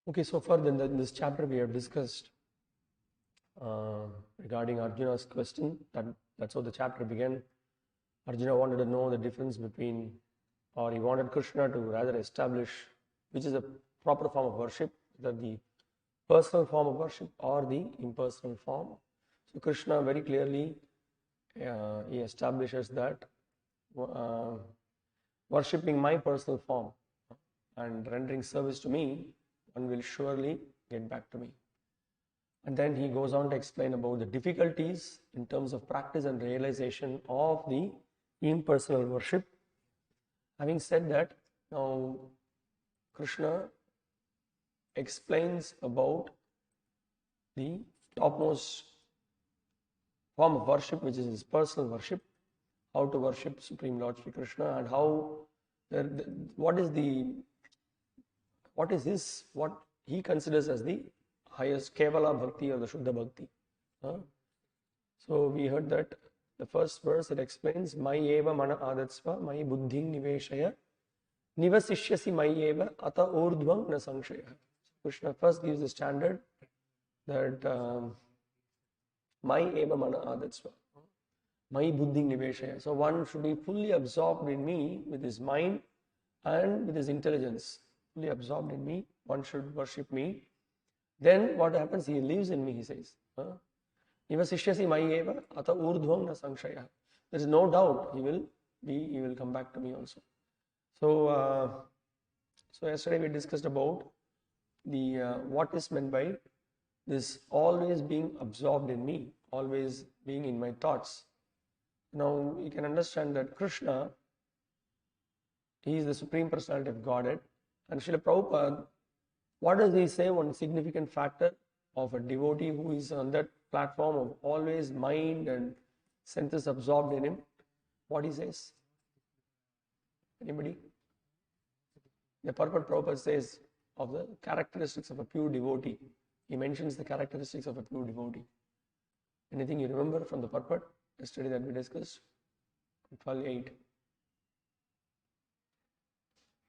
Okay, so far in this chapter we have discussed regarding Arjuna's question. That's how the chapter began. Arjuna wanted to know the difference between, or he wanted Krishna to rather establish which is a proper form of worship, whether the personal form of worship or the impersonal form. So Krishna very clearly he establishes that worshipping my personal form and rendering service to me, one will surely get back to me. And then he goes on to explain about the difficulties in terms of practice and realization of the impersonal worship. Having said that, now Krishna explains about the topmost form of worship, which is his personal worship, how to worship Supreme Lord Shri Krishna, and how what he considers as the highest Kevala Bhakti or the Shuddha Bhakti. So we heard that the first verse, it explains Mai eva mana adatsva mai buddhing niveshaya nivasishyasi mai eva ata urdhvam na sankshaya. Krishna first gives the standard that Mai eva mana adatsva mai buddhing niveshaya. So one should be fully absorbed in me with his mind and with his intelligence. Fully absorbed in me, one should worship me. Then what happens? He lives in me, he says. Nivasishyasi mai eva ata urdhvam na sankshaya. There is no doubt he will come back to me also. So yesterday we discussed about the what is meant by this always being absorbed in me, always being in my thoughts. Now you can understand that Krishna, he is the Supreme Personality of Godhead. And Srila Prabhupada, what does he say? One significant factor of a devotee who is on that platform of always mind and senses absorbed in him. What he says? Anybody? The purport Prabhupada says of the characteristics of a pure devotee. He mentions the characteristics of a pure devotee. Anything you remember from the purport yesterday that we discussed? 12.8.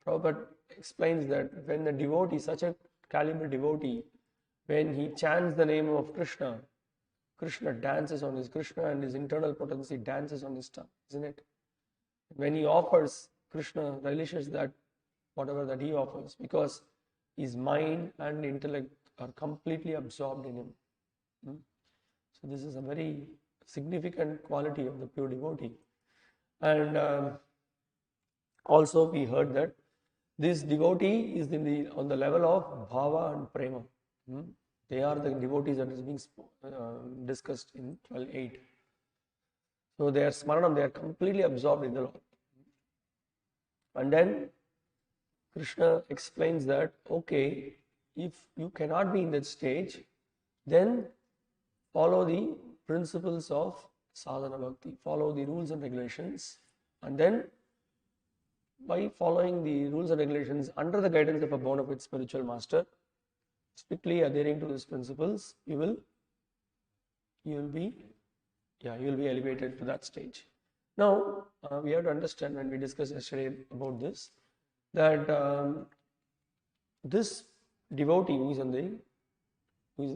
Prabhupada explains that when a devotee, such a caliber devotee, when he chants the name of Krishna, Krishna dances on his Krishna and his internal potency dances on his tongue, isn't it? When he offers, Krishna relishes that whatever that he offers, because his mind and intellect are completely absorbed in him. So this is a very significant quality of the pure devotee. And also we heard that this devotee is on the level of bhava and prema. They are the devotees that is being discussed in 12.8. So they are smaranam, they are completely absorbed in the Lord. And then Krishna explains that, okay, if you cannot be in that stage, then follow the principles of sadhana bhakti, follow the rules and regulations, and then by following the rules and regulations under the guidance of a bona fide spiritual master, strictly adhering to these principles, you will be elevated to that stage. Now we have to understand, when we discussed yesterday about this, that this devotee who is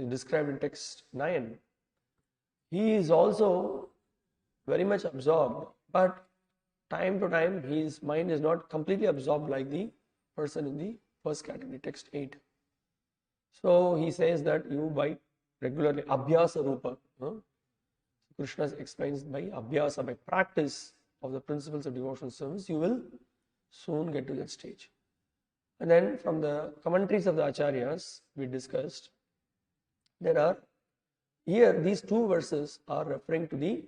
described in text 9, he is also very much absorbed, but time to time his mind is not completely absorbed like the person in the first category, text 8. So he says that you by regularly abhyasa rupa, Krishna explains by abhyasa, by practice of the principles of devotional service, you will soon get to that stage. And then from the commentaries of the acharyas we discussed, there are here these two verses are referring to the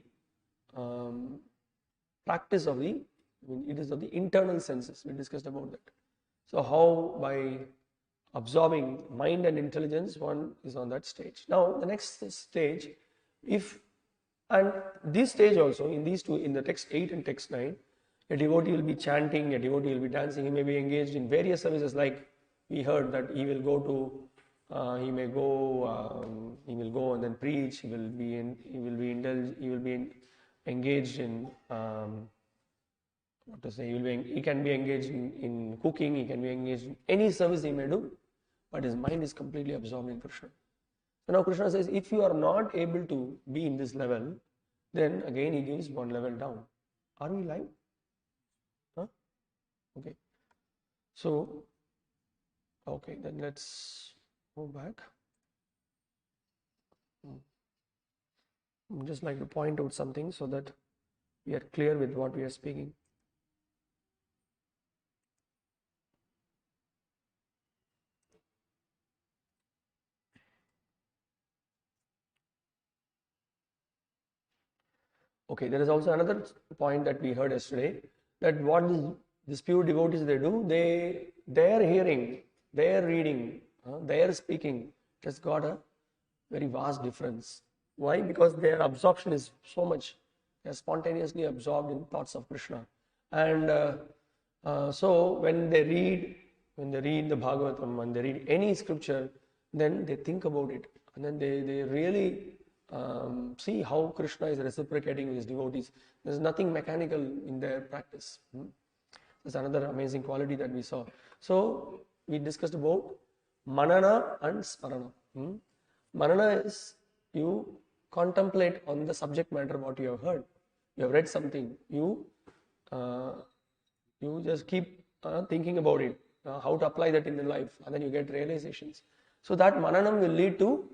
practice of it is of the internal senses. We discussed about that. So how by absorbing mind and intelligence one is on that stage. Now the next stage, and this stage also in these two, in the text 8 and text 9, a devotee will be chanting, a devotee will be dancing, he may be engaged in various services, like we heard that he will go and then preach, he will be engaged in he can be engaged in cooking, he can be engaged in any service he may do, but his mind is completely absorbed in Krishna. So now Krishna says, if you are not able to be in this level, then again he gives one level down. Are we live? Huh? Okay. So, okay, then let's go back. I'd just like to point out something so that we are clear with what we are speaking. Okay, there is also another point that we heard yesterday, that what these pure devotees they do, their hearing, their reading, their speaking has got a very vast difference. Why? Because their absorption is so much. They are spontaneously absorbed in thoughts of Krishna. And so when they read the Bhagavatam, when they read any scripture, then they think about it. And then they really see how Krishna is reciprocating with his devotees. There's nothing mechanical in their practice. That's another amazing quality that we saw. So we discussed about manana and smarana. Manana is you contemplate on the subject matter what you have heard. You have read something. You just keep thinking about it, how to apply that in your life, and then you get realizations. So that mananam will lead to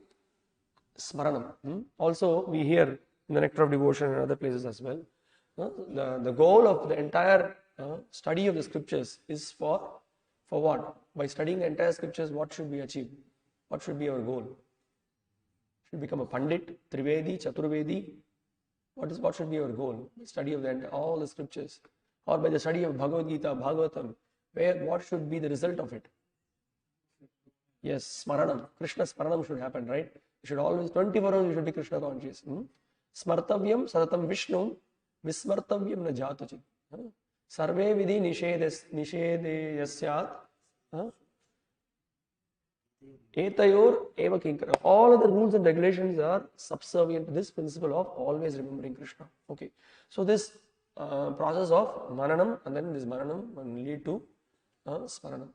smaranam. Also, we hear in the Nectar of Devotion and other places as well. The goal of the entire study of the scriptures is for what? By studying the entire scriptures, what should we achieve? What should be our goal? Should become a Pandit, Trivedi, Chaturvedi? What should be our goal? The study of all the scriptures, or by the study of Bhagavad Gita, Bhagavatam, what should be the result of it? Yes, Smaranam. Krishna Smaranam should happen, right? You should always, 24 hours, you should be Krishna conscious. Smartavyam Saratam Vishnu, Vismartavyam na jatuchit. Sarve vidhi nishedeyasyat. Etayor eva kinkara. All of the rules and regulations are subservient to this principle of always remembering Krishna. Okay. So this process of mananam, and then this mananam will lead to smaranam.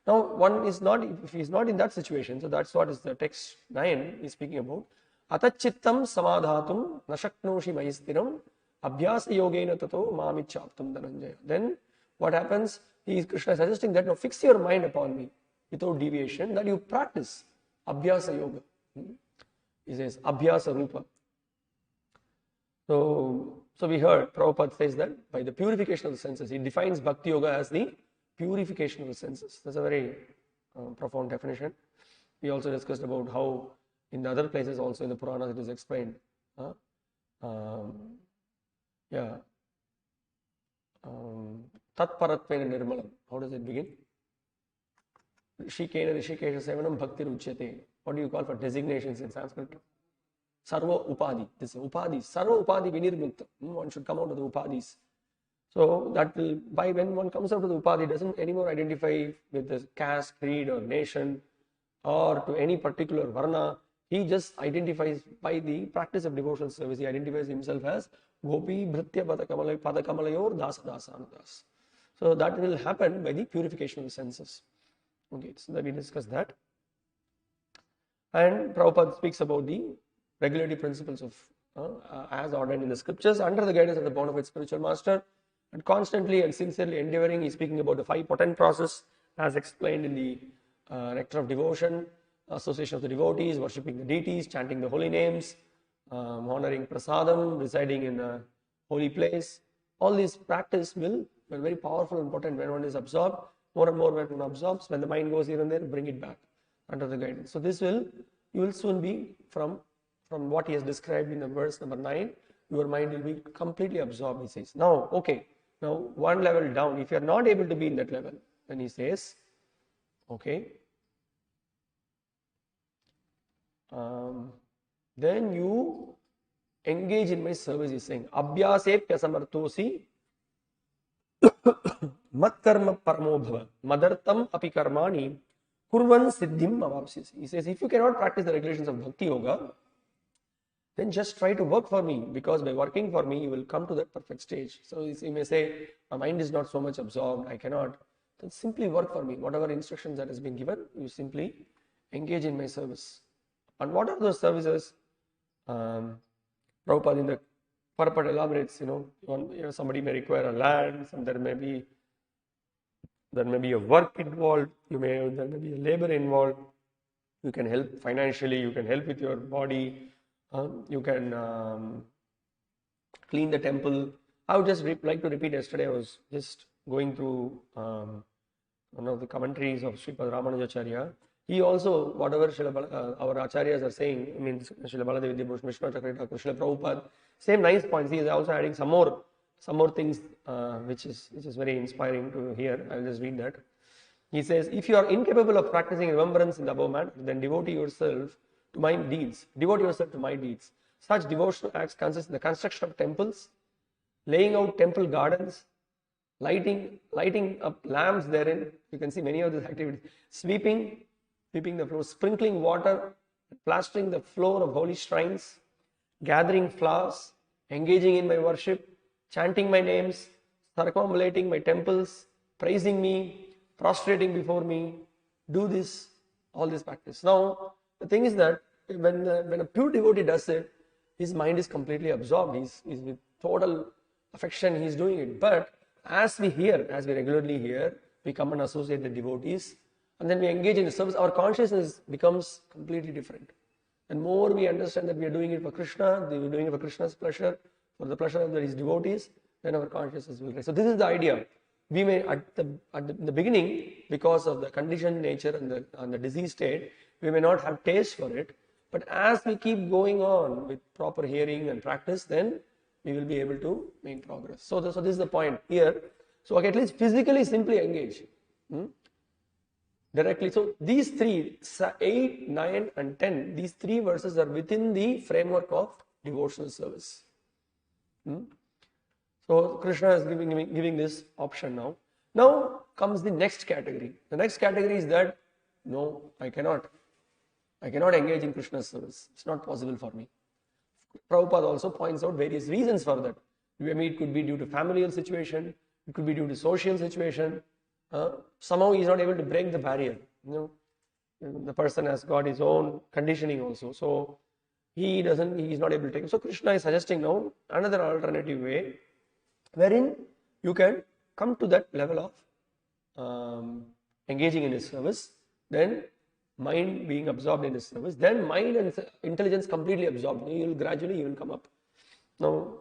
Now, one is not, if he is not in that situation, so that's what is the text 9 is speaking about. Atachittam samadhatum nashaknoshi maistiram abhyasa yogena tato mamichaptam dhananjaya. Then what happens? Krishna is suggesting that now fix your mind upon me without deviation, that you practice abhyasa yoga. He says abhyasa rupa. So we heard Prabhupada says that by the purification of the senses, he defines bhakti yoga as the purification of the senses. That's a very profound definition. We also discussed about how in the other places also in the Puranas it is explained. Tatparatvena nirmalam. How does it begin? Rishikena Rishikesha Sevanam Bhakti Ruchyate. What do you call for designations in Sanskrit? Sarva Upadhi. This is Upadhi. Sarva Upadhi Vinirmukta. One should come out of the Upadhis. So that will, by when one comes out of the Upadhi, doesn't anymore identify with the caste, creed or nation or to any particular varna. He just identifies by the practice of devotional service. He identifies himself as Gopi Bhritya Padakamalayur Dasa Dasanudas. So that will happen by the purification of the senses. Okay, so that we discussed that. And Prabhupada speaks about the regulatory principles of as ordained in the scriptures under the guidance of the bona fide spiritual master, and constantly and sincerely endeavoring. He's speaking about the 5 potent process as explained in the Nectar of Devotion, association of the devotees, worshipping the deities, chanting the holy names, honoring prasadam, residing in a holy place. All these practice will be very powerful and potent when one is absorbed. More and more when one absorbs, when the mind goes here and there, bring it back under the guidance. So this you will soon be from what he has described in the verse number 9, your mind will be completely absorbed, he says. Now, okay, now one level down, if you are not able to be in that level, then he says, okay, then you engage in my service, he's saying, abhyasepya samartosi mat karma paramo bhava madartam api karmani kurvan siddhim avapsyasi. He says, if you cannot practice the regulations of bhakti yoga, then just try to work for me, because by working for me, you will come to that perfect stage. So you may say, my mind is not so much absorbed, I cannot then simply work for me. Whatever instructions that has been given, you simply engage in my service. And what are those services? Prabhupada in the purport elaborates, somebody may require a land, there may be a work involved, there may be a labor involved. You can help financially, you can help with your body, you can clean the temple. I would just like to repeat, yesterday I was just going through one of the commentaries of Sripad Ramanujacharya. He also, whatever our acharyas are saying, I mean, Srila Baladev Vidyabhushan, Vishnu Chakrita, Srila Prabhupada, same nice points. He is also adding some more things which is very inspiring to hear. I will just read that. He says, if you are incapable of practicing remembrance in the above manner, then devote yourself to my deeds. Devote yourself to my deeds. Such devotional acts consist in the construction of temples, laying out temple gardens, lighting up lamps therein. You can see many of these activities. Sweeping the floor, sprinkling water, plastering the floor of holy shrines, gathering flowers, engaging in my worship, chanting my names, circumambulating my temples, praising me, prostrating before me. Do this, all this practice. Now, the thing is that when a pure devotee does it, his mind is completely absorbed. He's with total affection, he's doing it. But as we regularly hear, we come and associate the devotees, and then we engage in the service, our consciousness becomes completely different. And more we understand that we are doing it for Krishna, we are doing it for Krishna's pleasure, for the pleasure of his devotees, then our consciousness will rise. So this is the idea. We may at the beginning, because of the conditioned nature and the disease state, we may not have taste for it. But as we keep going on with proper hearing and practice, then we will be able to make progress. So this is the point here. So at least physically simply engage. Directly. So these three, 8, 9 and 10, these three verses are within the framework of devotional service. So Krishna is giving this option now. Now comes the next category. The next category is that, no, I cannot engage in Krishna's service. It's not possible for me. Prabhupada also points out various reasons for that. It could be due to familial situation, it could be due to social situation. Somehow he is not able to break the barrier. The person has got his own conditioning also. So he is not able to take it. So Krishna is suggesting now another alternative way wherein you can come to that level of engaging in his service, then mind being absorbed in his service, then mind and intelligence completely absorbed. You will come up. Now,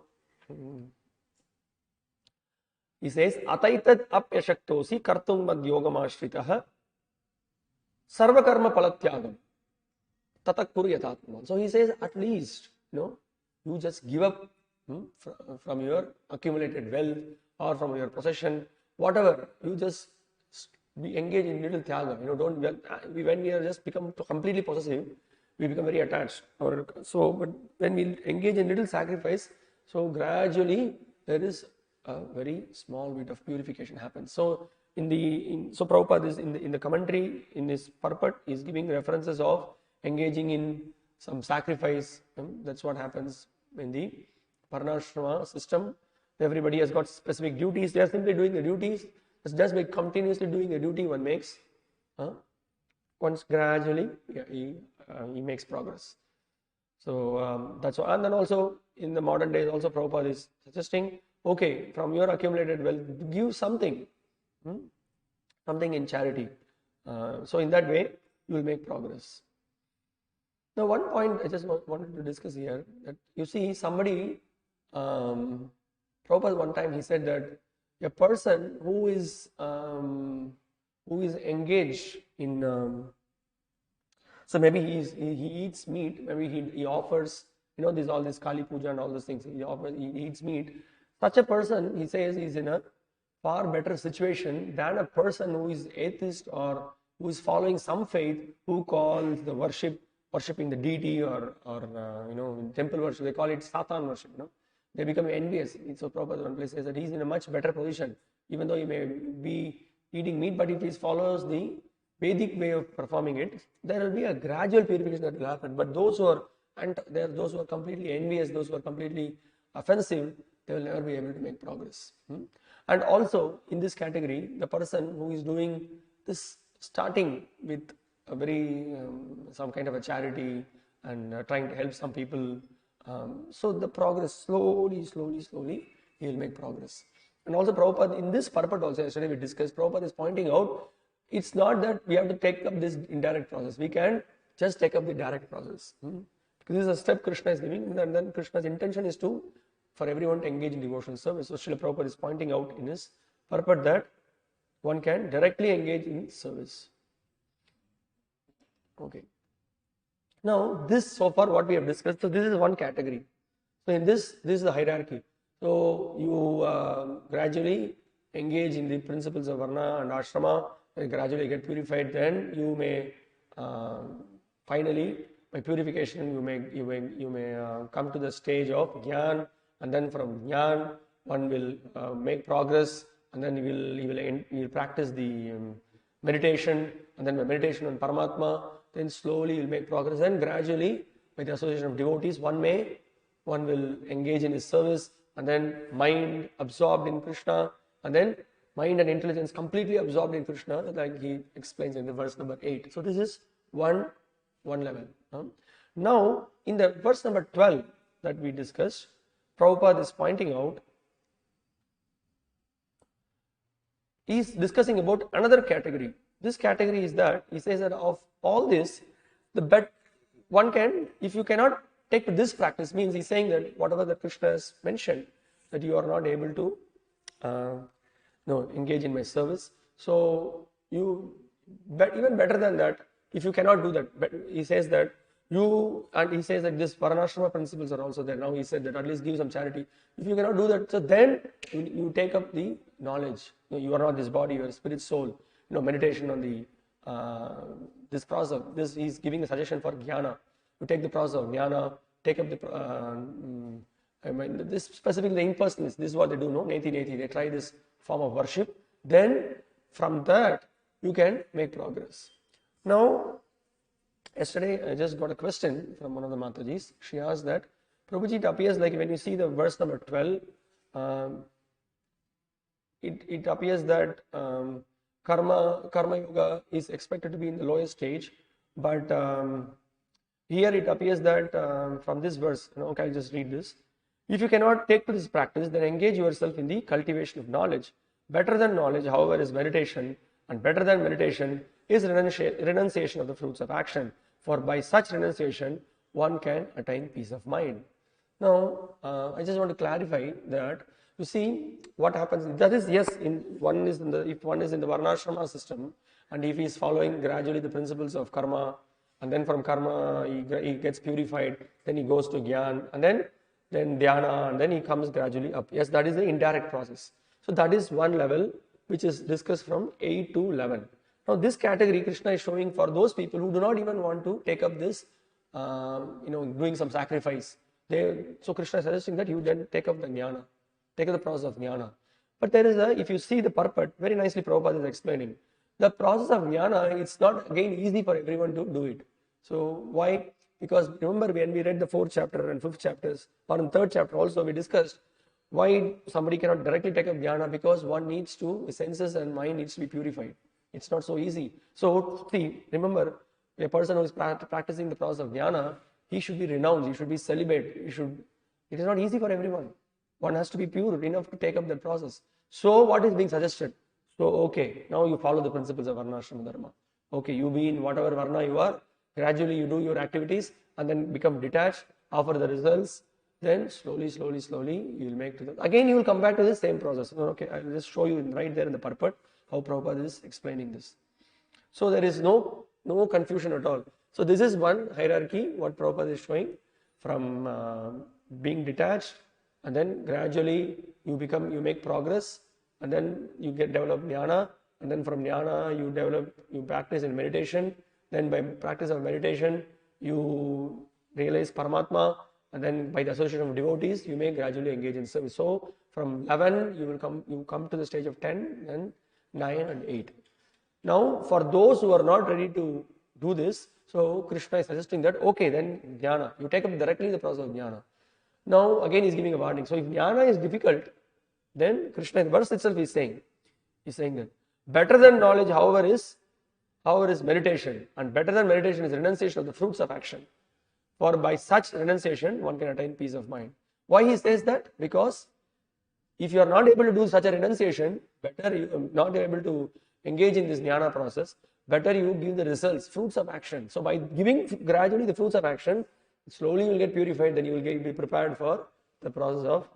he says, Ataitat apyashaktosi kartum mad yogam ashritaha sarva karma palatyagam tatak kuryatatma. So he says, at least, you just give up from your accumulated wealth or from your possession, whatever, you just be engaged in little tyaga. When we are just become completely possessive, we become very attached. But when we engage in little sacrifice, so gradually there is a very small bit of purification happens. So so Prabhupada is in the commentary in this purport is giving references of engaging in some sacrifice. That's what happens in the Varnashrama system. Everybody has got specific duties. They are simply doing the duties. It's just by continuously doing the duty one makes. Once gradually he makes progress. So that's all. And then also in the modern days also Prabhupada is suggesting, okay, from your accumulated wealth, give something. Something in charity. So in that way you will make progress. Now one point I just wanted to discuss here, that you see somebody, Prabhupada one time he said that a person who is engaged in, so maybe he eats meat, maybe he offers, all this Kali Puja and all those things, he eats meat. Such a person, he says, is in a far better situation than a person who is atheist or who is following some faith, who calls the worshipping the deity or temple worship. They call it Satan worship. They become envious. So Prabhupada one place says that he's in a much better position, even though he may be eating meat, but if he follows the Vedic way of performing it, there will be a gradual purification that will happen. But those who are completely envious, those who are completely offensive, they will never be able to make progress. And also in this category, the person who is doing this, starting with a very some kind of a charity and trying to help some people, so the progress slowly he will make progress. And also Prabhupada, in this purport also, yesterday we discussed, Prabhupada is pointing out, it's not that we have to take up this indirect process, we can just take up the direct process. Because this is a step Krishna is giving, and then Krishna's intention is for everyone to engage in devotional service. So Srila Prabhupada is pointing out in his purport that one can directly engage in service. Okay. Now this, so far what we have discussed, so this is one category. So in this is the hierarchy. So you gradually engage in the principles of Varna and Ashrama, and gradually get purified. Then you may finally, by purification, you may come to the stage of Jnana, and then from Jnana one will make progress, and then you will practice the meditation, and then by meditation on Paramatma, then slowly you will make progress. Then gradually, by the association of devotees, one will engage in his service, and then mind absorbed in Krishna, and then mind and intelligence completely absorbed in Krishna, like he explains in the verse number 8. So this is one level. Now, in the verse number 12 that we discussed, Prabhupada is pointing out, he is discussing about another category. This category is that, he says that of all this, one can, if you cannot take to this practice, means he's saying that whatever that Krishna has mentioned, that you are not able to engage in my service. So even better than that, if you cannot do that, but he says that he says that this Varnashrama principles are also there. Now he said that at least give some charity. If you cannot do that, so then you take up the knowledge. You are not this body, you are spirit, soul. Meditation on the this process. This he's giving a suggestion for jnana. You take the process of jnana, take up the this specifically the impersonalists. This is what they do. No, neti. They try this form of worship. Then from that you can make progress. Now, yesterday I just got a question from one of the Matajis. She asked that, Prabhuji, it appears like when you see the verse number 12, it appears that karma yoga is expected to be in the lowest stage, but here it appears that from this verse, okay, I'll just read this. If you cannot take to this practice, then engage yourself in the cultivation of knowledge. Better than knowledge, however, is meditation, and better than meditation is renunciation of the fruits of action. For by such renunciation, one can attain peace of mind. Now, I just want to clarify that, you see, what happens, that is, yes, if one is in the Varnashrama system, and if he is following gradually the principles of karma, and then from karma he gets purified, then he goes to jnana, and then dhyana, and then he comes gradually up. Yes, that is the indirect process. So that is one level which is discussed from 8 to 11. Now this category Krishna is showing for those people who do not even want to take up this, doing some sacrifice. So Krishna is suggesting that you then take up the jnana, take up the process of jnana. But there is if you see the purport, very nicely Prabhupada is explaining, the process of jnana, it's not again easy for everyone to do it. So why? Because remember when we read the 4th chapter and 5th chapters, or in 3rd chapter also we discussed why somebody cannot directly take up jnana, because one needs to, the senses and mind needs to be purified. It's not so easy. So see, remember, a person who is practicing the process of jnana, he should be renounced, he should be celibate, it is not easy for everyone. One has to be pure enough to take up that process. So what is being suggested? So okay, now you follow the principles of Varnashrama Dharma. Okay, you be in whatever Varna you are, gradually you do your activities and then become detached, offer the results, then slowly you will make to the, again you will come back to the same process. Okay, I will just show you right there in the purport how Prabhupada is explaining this. So there is no confusion at all. So this is one hierarchy what Prabhupada is showing, from being detached, and then gradually you make progress, and then you develop jnana, and then from jnana you practice in meditation, then by practice of meditation you realize Paramatma, and then by the association of devotees you may gradually engage in service. So from 11 you come to the stage of 10, then 9 and 8. Now for those who are not ready to do this, so Krishna is suggesting that okay, then jnana, you take up directly the process of jnana. Now again he is giving a warning. So if jnana is difficult, Then Krishna in the verse itself is saying that better than knowledge, however, is meditation, and better than meditation is renunciation of the fruits of action. For by such renunciation, one can attain peace of mind. Why he says that? Because if you are not able to do such a renunciation, better you are not able to engage in this jnana process, better you give the results, fruits of action. So by giving gradually the fruits of action, slowly you will get purified, then you will be prepared for the process of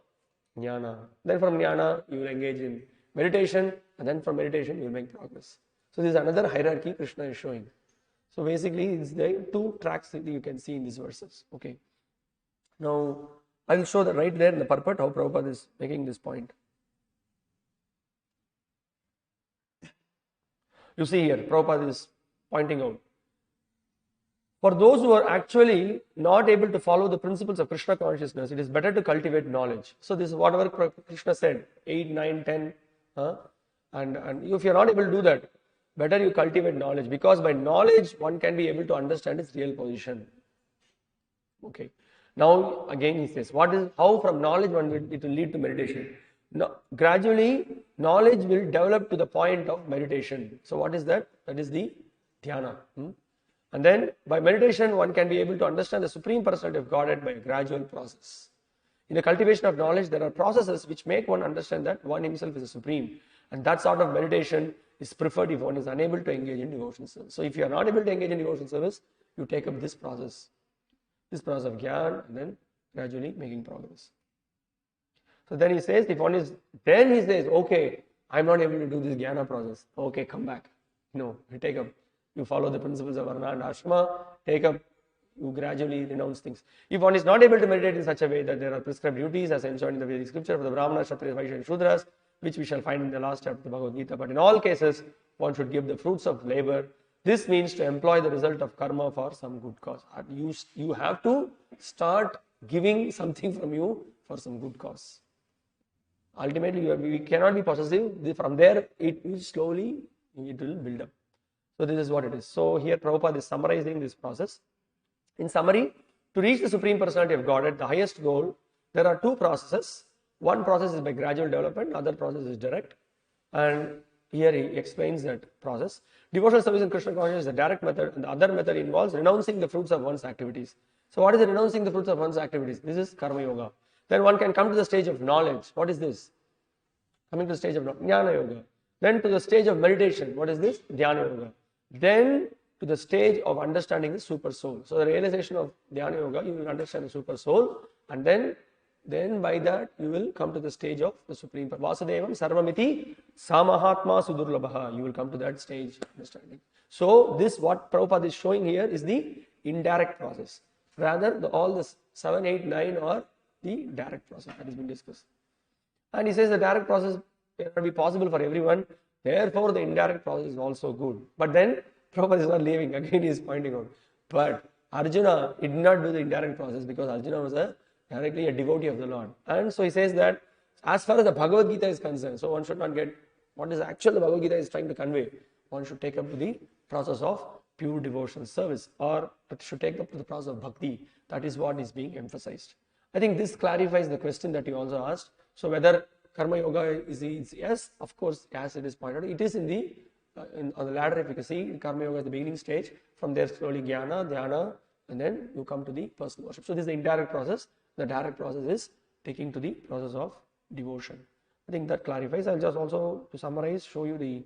jnana. Then from jnana, you will engage in meditation, and then from meditation, you will make progress. So this is another hierarchy Krishna is showing. So basically, it's the two tracks that you can see in these verses. Okay. Now, I will show that right there in the purport how Prabhupada is making this point. You see here, Prabhupada is pointing out. For those who are actually not able to follow the principles of Krishna consciousness, it is better to cultivate knowledge. So this is whatever Krishna said, 8, 9, 10. And if you are not able to do that, better you cultivate knowledge, because by knowledge one can be able to understand its real position. Okay. Now again he says, how from knowledge it will lead to meditation. Now, gradually knowledge will develop to the point of meditation. So what is that? That is the dhyana. And then by meditation one can be able to understand the Supreme Personality of Godhead by a gradual process. In the cultivation of knowledge, there are processes which make one understand that one himself is a supreme, and that sort of meditation is preferred if one is unable to engage in devotional service. So if you are not able to engage in devotional service, you take up this process of jnana, and then gradually making progress. So then he says, okay, I am not able to do this jnana process. Okay, come back. No, you take up. You follow the principles of varna and ashrama, take up, you gradually renounce things. If one is not able to meditate in such a way that there are prescribed duties as enshrined in the Vedic scripture for the Brahmanas, Kshatriyas, Vaishyas and Shudras, which we shall find in the last chapter of the Bhagavad Gita, but in all cases, one should give the fruits of labor. This means to employ the result of karma for some good cause. You have to start giving something from you for some good cause. Ultimately, we cannot be possessive. From there, it will slowly build up. So this is what it is. So here Prabhupada is summarizing this process. In summary, to reach the Supreme Personality of Godhead, the highest goal, there are two processes. One process is by gradual development, other process is direct. And here he explains that process. Devotional service in Krishna consciousness is the direct method, and the other method involves renouncing the fruits of one's activities. So what is the renouncing the fruits of one's activities? This is karma yoga. Then one can come to the stage of knowledge. What is this? Coming to the stage of jnana yoga. Then to the stage of meditation. What is this? Dhyana yoga. Then to the stage of understanding the super soul. So the realization of Dhyana Yoga, you will understand the super soul, and then by that you will come to the stage of the Supreme Vasudevam Sarvamiti Samahatma Sudurlabha. You will come to that stage of understanding. So this what Prabhupada is showing here is the indirect process. Rather, all the 7, 8, 9 are the direct process that has been discussed. And he says the direct process cannot be possible for everyone. Therefore, the indirect process is also good. But then, Prabhupada is not leaving. Again, he is pointing out. But Arjuna did not do the indirect process because Arjuna was directly a devotee of the Lord. And so he says that as far as the Bhagavad Gita is concerned, so one should not get what is actually the Bhagavad Gita is trying to convey. One should take up to the process of pure devotional service, or should take up to the process of bhakti. That is what is being emphasized. I think this clarifies the question that you also asked. So whether Karma Yoga is yes, of course, as it is pointed out, it is in the on the ladder. If you can see, Karma Yoga is the beginning stage. From there, slowly Jnana, Dhyana, and then you come to the personal worship. So this is the indirect process. The direct process is taking to the process of devotion. I think that clarifies. I'll just also to summarize, show you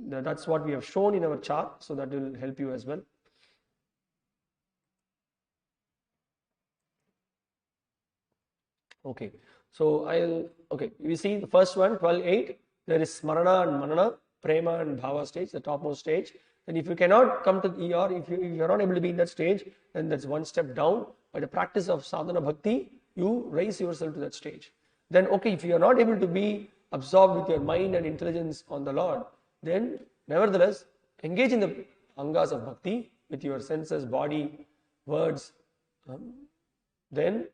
that's what we have shown in our chart. So that will help you as well. Okay. So we see the first one, 12.8, there is Smarana and Manana, Prema and Bhava stage, the topmost stage. Then if you cannot come to the or if you are not able to be in that stage, then that's one step down. By the practice of sadhana bhakti, you raise yourself to that stage. Then if you are not able to be absorbed with your mind and intelligence on the Lord, then nevertheless engage in the angas of bhakti with your senses, body, words, then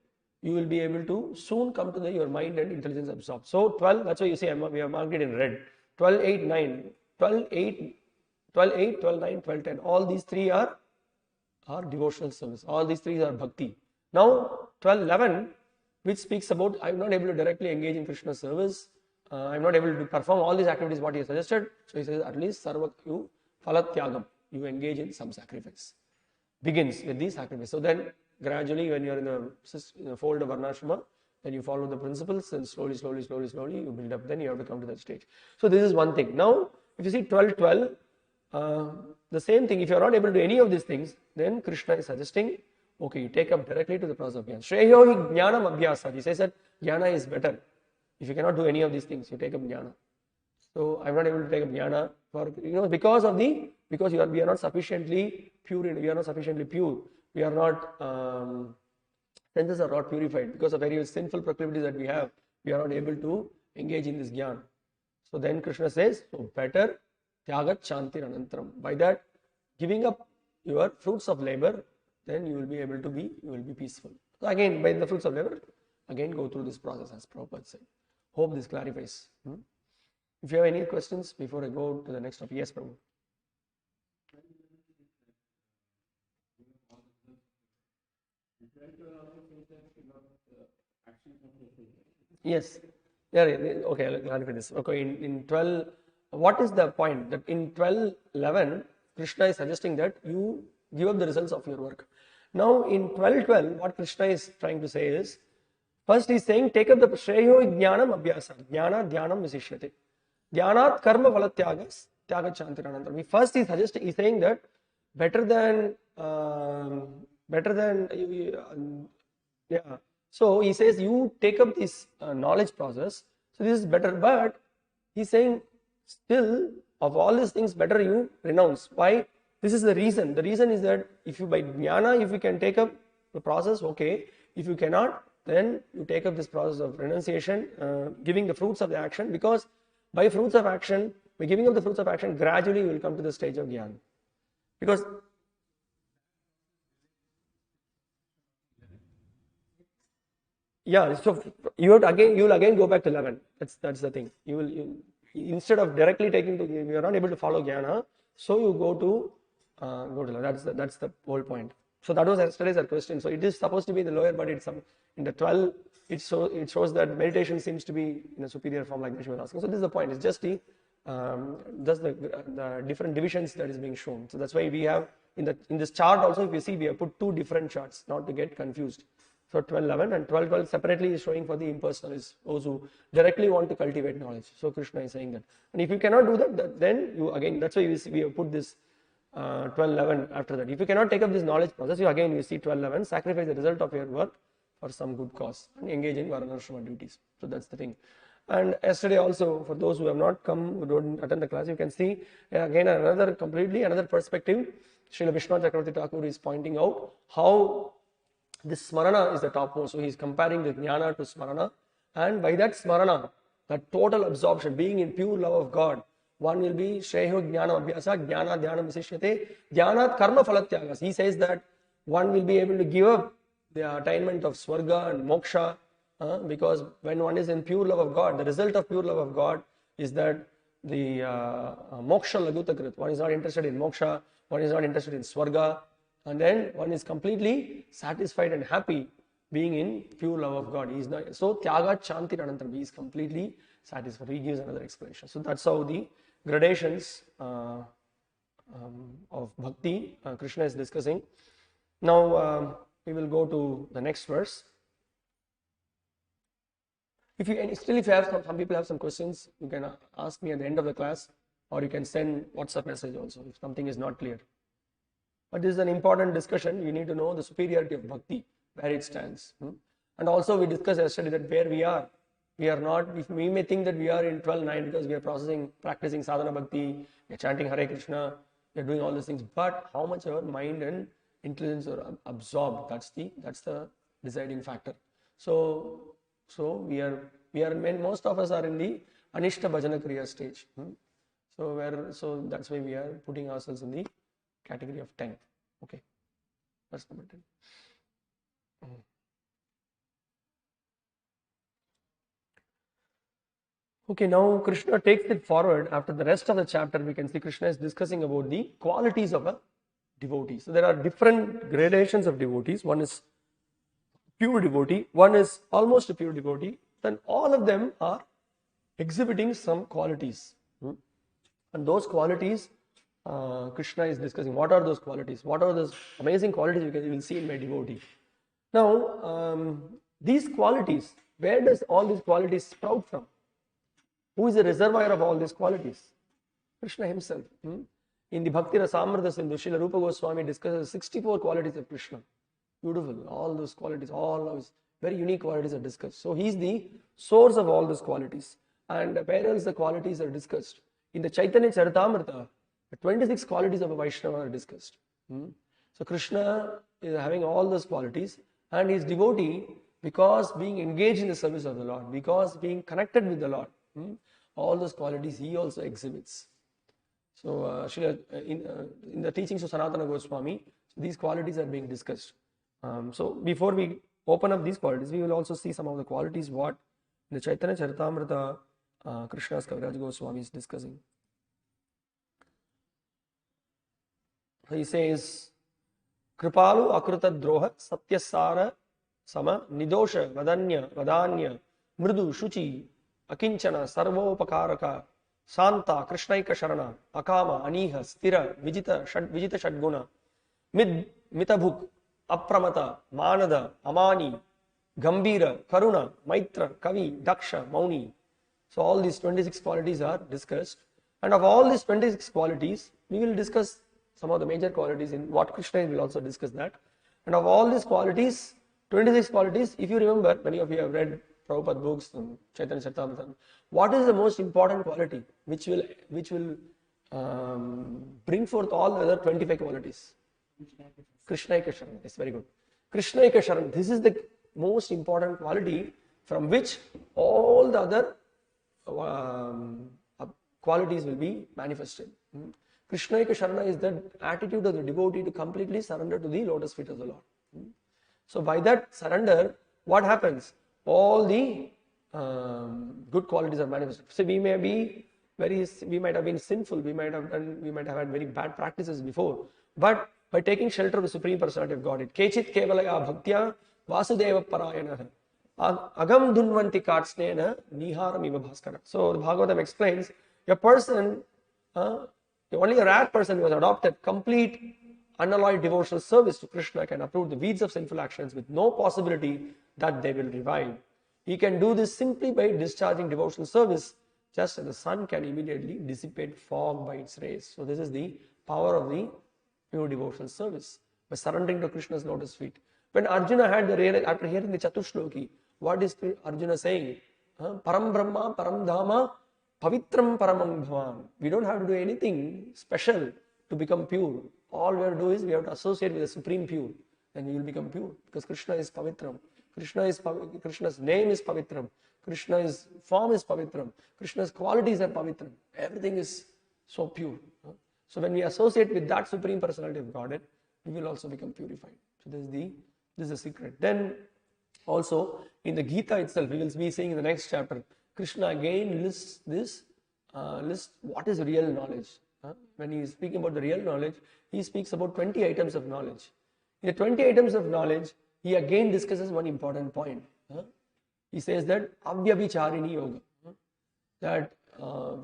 you will be able to soon come to your mind and intelligence absorbed. So 12, that's why you see we have marked it in red. 12, 8, 9, 12, 8, 12, 8, 12, 9, 12, 10. All these three are devotional service. All these three are bhakti. Now 12, 11, which speaks about I am not able to directly engage in Krishna service. I'm not able to perform all these activities what he has suggested. So he says, at least sarva you phalatyagam, you engage in some sacrifice. Begins with the sacrifice. So then gradually when you are in the fold of Varnashrama, then you follow the principles and slowly you build up. Then you have to come to that stage. So this is one thing. Now, if you see 12:12, the same thing. If you are not able to do any of these things, then Krishna is suggesting, okay, you take up directly to the process of jnana. Shreyo hi jnanam abhyasa. He says that jnana is better. If you cannot do any of these things, you take up jnana. So I'm not able to take up jnana for because we are not sufficiently pure. We are not sufficiently pure. We are not. Senses are not purified because of various sinful proclivities that we have. We are not able to engage in this jnana. So then Krishna says, so better tyagat shantir anantaram. By that, giving up your fruits of labor, then you will be able to be peaceful. So again, by the fruits of labor, again go through this process as Prabhupada said. Hope this clarifies. If you have any questions before I go to the next topic, yes, Prabhu. Yes. Yeah, okay, I'll clarify this. Okay, in 12, what is the point? That in 12:11, Krishna is suggesting that you give up the results of your work. Now, in 12:12, what Krishna is trying to say is, first he's saying, take up the Shreyo Jnanam Abhyasa. Jnana Dhyanam Visishyate. Dhyanat Karma Valatyagas Tyagat Shantiranantaram. First he's saying that better than So he says you take up this knowledge process. So this is better, but he's saying still of all these things better you renounce. Why? This is the reason. The reason is that if you by jnana, if you can take up the process, okay. If you cannot, then you take up this process of renunciation, giving the fruits of the action, because by giving up the fruits of action, gradually you will come to the stage of jnana. Because so you will again go back to 11. That's the thing. You instead of directly you are not able to follow jnana, so you go to 11. That's the whole point. So that was yesterday's question. So it is supposed to be in the lower, but it's in the 12. It shows that meditation seems to be in a superior form, like Vishnu was asking. So this is the point. It's just the different divisions that is being shown. So that's why we have in this chart also, if you see, we have put two different charts, not to get confused. So 12:11 and 12:12 separately is showing for the impersonalists, those who directly want to cultivate knowledge. So Krishna is saying that. And if you cannot do that, then you again, that's why we have put this 12:11 after that. If you cannot take up this knowledge process, you see 12:11, sacrifice the result of your work for some good cause and engage in Varnashrama duties. So that's the thing. And yesterday also, for those who have not come, who don't attend the class, you can see again another perspective. Srila Vishnu Chakravarti Thakur is pointing out how this smarana is the topmost. So he is comparing the jnana to smarana, and by that smarana, that total absorption, being in pure love of God, one will be Shreyo Jnana Abhyasa, Jnana Dhyanam Visishyate, Dhyanat Karma Phalatyagas. He says that one will be able to give up the attainment of Swarga and Moksha, because when one is in pure love of God, the result of pure love of God is that the Moksha Lagutakrit, one is not interested in Moksha, one is not interested in Swarga, and then one is completely satisfied and happy being in pure love of God. He is not, so Tyagat Shanti Anantaram, he is completely satisfied. He gives another explanation. So that's how the gradations of bhakti Krishna is discussing. Now we will go to the next verse. If you have some people have some questions, you can ask me at the end of the class, or you can send WhatsApp message also if something is not clear. But this is an important discussion. You need to know the superiority of bhakti, where it stands. And also we discussed yesterday that where we are not, if we may think that we are in 12:9 because we are practicing sadhana bhakti, we are chanting Hare Krishna, we are doing all these things, but how much our mind and intelligence are absorbed, that's the deciding factor. So most of us are in the Anishta Bhajana Kriya stage. So that's why we are putting ourselves in the category of 10. Okay, that's number 10. Okay, now Krishna takes it forward. After the rest of the chapter, we can see Krishna is discussing about the qualities of a devotee. So there are different gradations of devotees. One is pure devotee, one is almost a pure devotee, then all of them are exhibiting some qualities. And those qualities Krishna is discussing. What are those qualities? What are those amazing qualities you will see in my devotee? Now, these qualities, where does all these qualities sprout from? Who is the reservoir of all these qualities? Krishna himself. In the Bhakti Rasamrita Sindhu, Srila Rupa Goswami discusses 64 qualities of Krishna. Beautiful. All those qualities, all those very unique qualities are discussed. So he is the source of all those qualities. And where else the qualities are discussed? In the Chaitanya Charitamrita, the 26 qualities of a Vaishnava are discussed. So Krishna is having all those qualities, and his devotee, because being engaged in the service of the Lord, because being connected with the Lord, all those qualities he also exhibits. So in the teachings of Sanatana Goswami, these qualities are being discussed. So before we open up these qualities, we will also see some of the qualities what in the Chaitanya Charitamrita Krishna's Kaviraj Goswami is discussing. He says, Kripalu Akruta Droha Satyasara Sama Nidosha Vadanya Mridu Shuchi Akinchana Sarvopakaraka Santa Krishnaika Sharana Akama Aniha Stira Vijita Shadguna Mitabhuk Apramata Manada Amani Gambira Karuna Maitra Kavi Daksha Mauni. So all these 26 qualities are discussed, and of all these 26 qualities we will discuss some of the major qualities in what Krishna will also discuss that. And of all these qualities, 26 qualities, if you remember, many of you have read Prabhupada books, Chaitanya Charitamrita, what is the most important quality which will bring forth all the other 25 qualities? Krishnaika Sharan. It's very good. Krishnaika Sharan. This is the most important quality from which all the other qualities will be manifested. Krishnaika Sharana is the attitude of the devotee to completely surrender to the lotus feet of the Lord. So by that surrender, what happens? All the good qualities are manifested. So we might have been sinful, we might have had very bad practices before, but by taking shelter of the Supreme Personality of Godhead, Kechit Kevalaya Bhaktya Vasudeva Parayana Agam Dunvanti Katsnena Niharam Iva Bhaskara. So the Bhagavatam explains, a person, only a rare person who has adopted complete unalloyed devotional service to Krishna can uproot the weeds of sinful actions with no possibility that they will revive. He can do this simply by discharging devotional service, just as the sun can immediately dissipate fog by its rays. So this is the power of the pure devotional service, by surrendering to Krishna's lotus feet. When Arjuna had the real, after hearing the Chatushloki, what is Arjuna saying? Param Brahma, Param Dhama, Pavitram Paramam Bhavan. We don't have to do anything special to become pure. All we have to do is we have to associate with the Supreme Pure, then we will become pure, because Krishna is Pavitram. Krishna's name is Pavitram. Krishna's form is Pavitram. Krishna's qualities are Pavitram. Everything is so pure. So when we associate with that Supreme Personality of Godhead, we will also become purified. So this is the secret. Then also in the Gita itself, we will be seeing in the next chapter, Krishna again lists what is real knowledge. When he is speaking about the real knowledge, he speaks about 20 items of knowledge. In the 20 items of knowledge, he again discusses one important point. He says that Avyabhicharini Yoga, that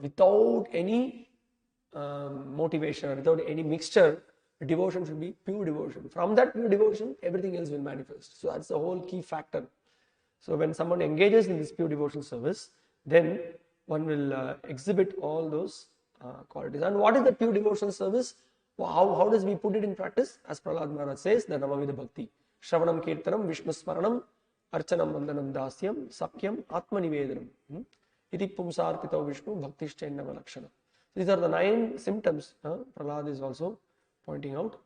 without any motivation or without any mixture, devotion should be pure devotion. From that pure devotion, everything else will manifest. So that's the whole key factor. So when someone engages in this pure devotional service, then one will exhibit all those qualities. And what is the pure devotional service? How does we put it in practice? As Prahlad Maharaj says, the Navavida Bhakti. Shravanam Kirtanam, Vishnu Smaranam, Archanam Vandanam Dasyam, Sakyam, Atma Nivedanam. Iti Pumsarpito Vishnu, Bhakti-śāstra Lakshana. These are the 9 symptoms Prahlad is also pointing out.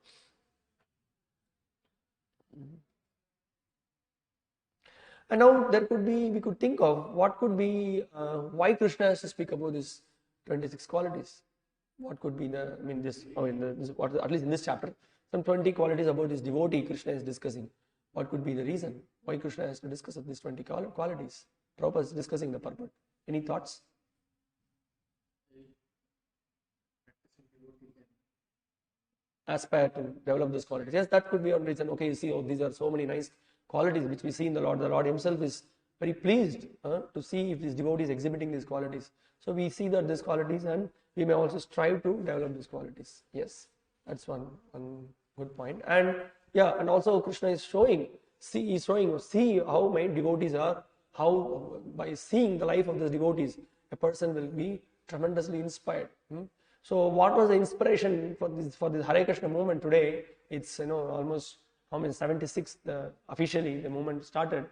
And now we could think of what could be, why Krishna has to speak about these 26 qualities. What could be at least in this chapter, some 20 qualities about this devotee Krishna is discussing. What could be the reason why Krishna has to discuss these 20 qualities? Prabhupada is discussing the purport. Any thoughts? Aspire to develop those qualities. Yes, that could be one reason. Okay, you see, these are so many nice qualities which we see in the Lord. The Lord himself is very pleased to see if this devotee is exhibiting these qualities. So we see that these qualities, and we may also strive to develop these qualities. Yes, that's one good point. And yeah, and also Krishna is showing, see how my devotees are, how by seeing the life of these devotees, a person will be tremendously inspired. So what was the inspiration for this Hare Krishna movement today? It's almost 76 officially the movement started,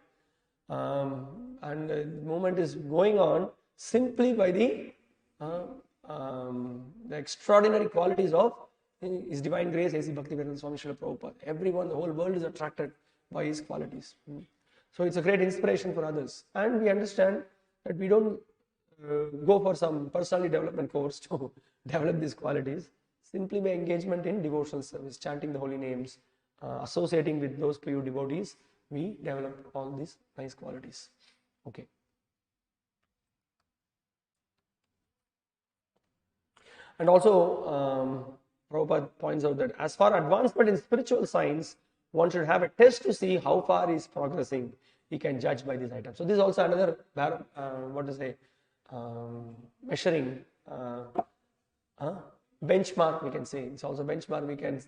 and the movement is going on simply by the extraordinary qualities of His Divine Grace, A.C. Bhaktivedanta Swami Srila Prabhupada. Everyone, the whole world is attracted by his qualities. So it's a great inspiration for others, and we understand that we don't go for some personality development course to develop these qualities. Simply by engagement in devotional service, chanting the holy names, associating with those pure devotees, we develop all these nice qualities. Okay. And also, Prabhupada points out that as for advancement in spiritual science, one should have a test to see how far he is progressing. He can judge by these items. So this is also another, measuring benchmark, we can say. It's also benchmark we can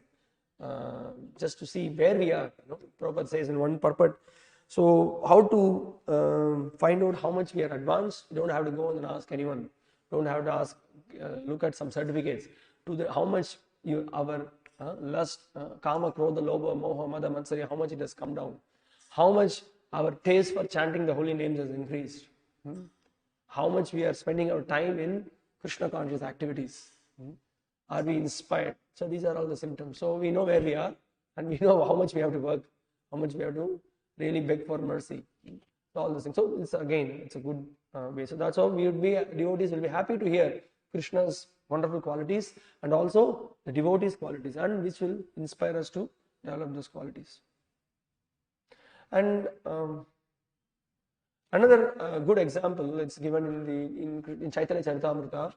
just to see where we are. Prabhupada says in one purport. So how to find out how much we are advanced? You don't have to go and ask anyone. Don't have to ask, look at some certificates to how much our lust, kama, krodha, lobha, moha, mada, matsarya, how much it has come down. How much our taste for chanting the holy names has increased. How much we are spending our time in Krishna conscious activities. Are we inspired? So these are all the symptoms. So we know where we are, and we know how much we have to work, how much we have to really beg for mercy. So all these things. So it's a good way. So that's how devotees will be happy to hear Krishna's wonderful qualities and also the devotees' qualities, and which will inspire us to develop those qualities. And another good example, it's given in Chaitanya Charitamrita.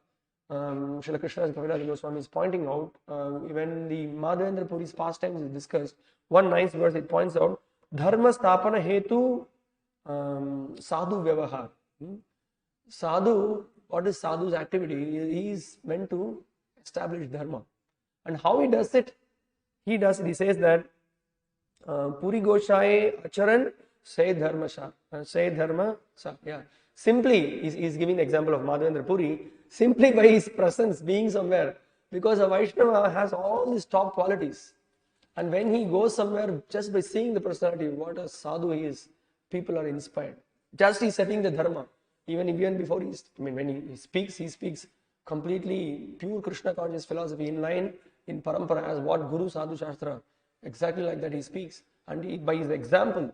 Srila Krishnadas Kaviraj Goswami is pointing out when the Madhavendra Puri's pastimes is discussed, one nice verse it points out, Dharma Stapana Hetu Sadhu Vyavahar. Sadhu, what is Sadhu's activity? He is meant to establish Dharma. And how he does it? He says that Puri Goshaye Acharan Say Dharma Sa. Yeah. Simply, he is giving the example of Madhavendra Puri, simply by his presence, being somewhere, because a Vaishnava has all these top qualities. And when he goes somewhere, just by seeing the personality, what a sadhu he is, people are inspired. Just he's setting the dharma. Even before when he speaks completely pure Krishna conscious philosophy in line, in parampara, as what Guru Sadhu-śāstra, exactly like that he speaks. And by his example,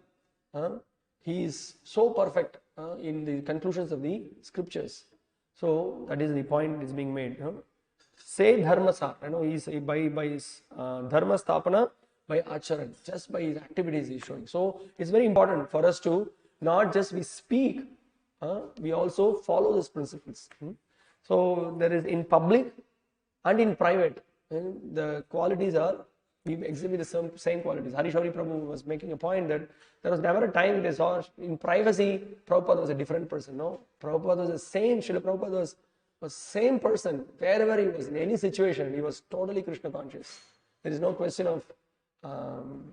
he is so perfect in the conclusions of the scriptures. So that is the point is being made. Say dharma sa. He's by his dharma stapana, by acharan, just by his activities he's showing. So it's very important for us to not just we speak, we also follow these principles. So there is in public and in private, the qualities are, we exhibit the same qualities. Harishori Prabhu was making a point that there was never a time they saw in privacy, Prabhupada was a different person. No, Prabhupada was the same, Srila Prabhupada was same person. Wherever he was, in any situation, he was totally Krishna conscious. There is no question of,